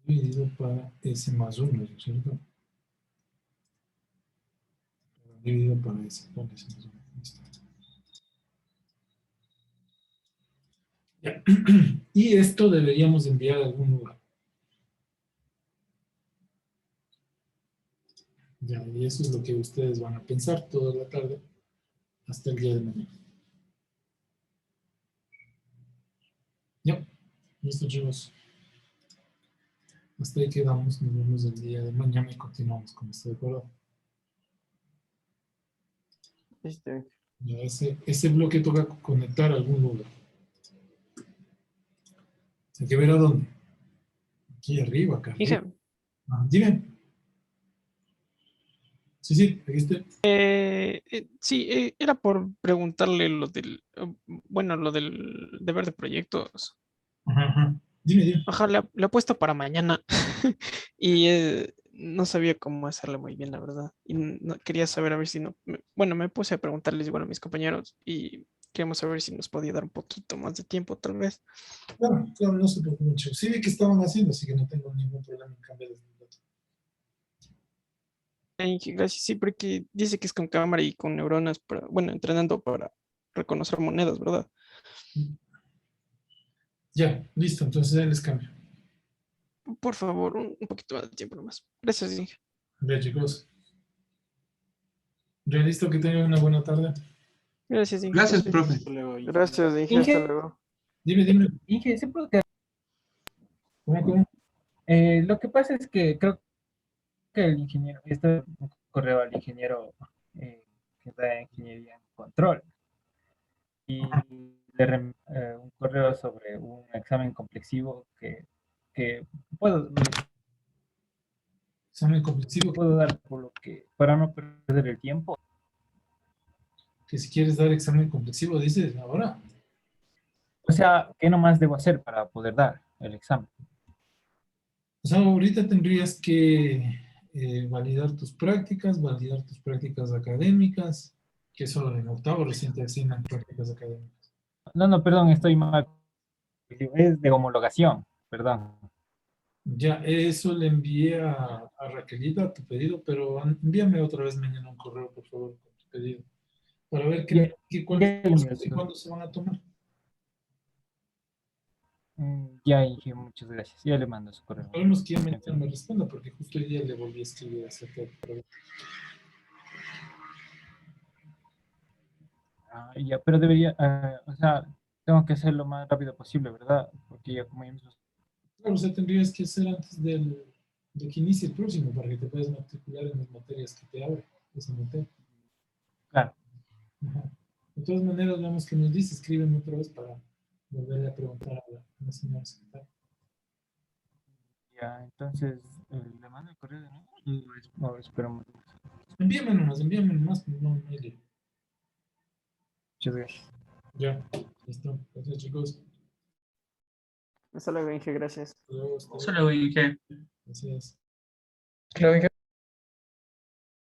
dividido para S más 1, ¿no es cierto? Dividido para S, por S más 1. Ya. Y esto deberíamos enviar a algún lugar. Ya, y eso es lo que ustedes van a pensar toda la tarde hasta el día de mañana. Ya, listo chicos. Hasta ahí quedamos, nos vemos el día de mañana y continuamos con esto, ¿de acuerdo? Ya, ese bloque toca conectar a algún lugar. Hay que ver a dónde. Aquí arriba, acá arriba. Ah, dime. Sí, aquí estoy. Sí, era por preguntarle lo del, bueno, lo del deber de proyectos. Ajá. Dime. Ajá, le he puesto para mañana. Y no sabía cómo hacerle muy bien, la verdad. Y quería saber a ver si no. Bueno, me puse a preguntarles igual a mis compañeros y queríamos saber si nos podía dar un poquito más de tiempo, tal vez. Claro, claro, no se preocupe mucho. Sí vi que estaban haciendo, así que no tengo ningún problema en cambiar el dato. Ay, gracias, sí, porque dice que es con cámara y con neuronas para, bueno, entrenando para reconocer monedas, ¿verdad? Ya, listo, entonces ahí les cambio. Por favor, un poquito más de tiempo nomás. Gracias, Inge. Ya, chicos. Ya, listo, que tengan una buena tarde. Gracias, Inge. Gracias, profe. Gracias, Inge. Hasta Inge, luego. Dime, dime. Inge, ¿se puede quedar? ¿Cómo? Lo que pasa es que creo que el ingeniero, esto un correo al ingeniero que da ingeniería en control y un correo sobre un examen complexivo que puedo, Examen complexivo, puedo dar por lo que, para no perder el tiempo. que si quieres dar examen complexivo, dices ahora. O sea, ¿qué nomás debo hacer para poder dar el examen? O sea, ahorita tendrías que validar tus prácticas académicas, que eso en octavo recién te asignan prácticas académicas. No, no, perdón, estoy mal. Es de homologación, perdón. Ya, eso le envié a Raquelita tu pedido, pero envíame otra vez mañana un correo, por favor, con tu pedido, para ver Ya, cuáles ya, son y cuándo se van a tomar. ya, Inge, muchas gracias. Ya le mando su correo. Esperemos que ya mañana me responda, porque justo hoy día le volví a escribir acerca del correo. Ya, pero debería, o sea, tengo que hacerlo lo más rápido posible, ¿verdad? Porque ya como ya mismo. Claro, o sea, tendrías que hacer antes de que inicie el próximo, para que te puedas matricular en las materias que te abre esa materia. Claro, Ajá. De todas maneras, vamos que nos dice, escríbeme otra vez para volverle a preguntar a la señora secretaria. ya, entonces, ¿le mando el correo de nuevo? No, esperamos. Envíame nomás, no hay lío. Muchas gracias. Ya, listo. Gracias, chicos. Hasta luego, Inge. Gracias. Hasta luego, hasta luego. Solo dije. Gracias. Hasta luego, Inge.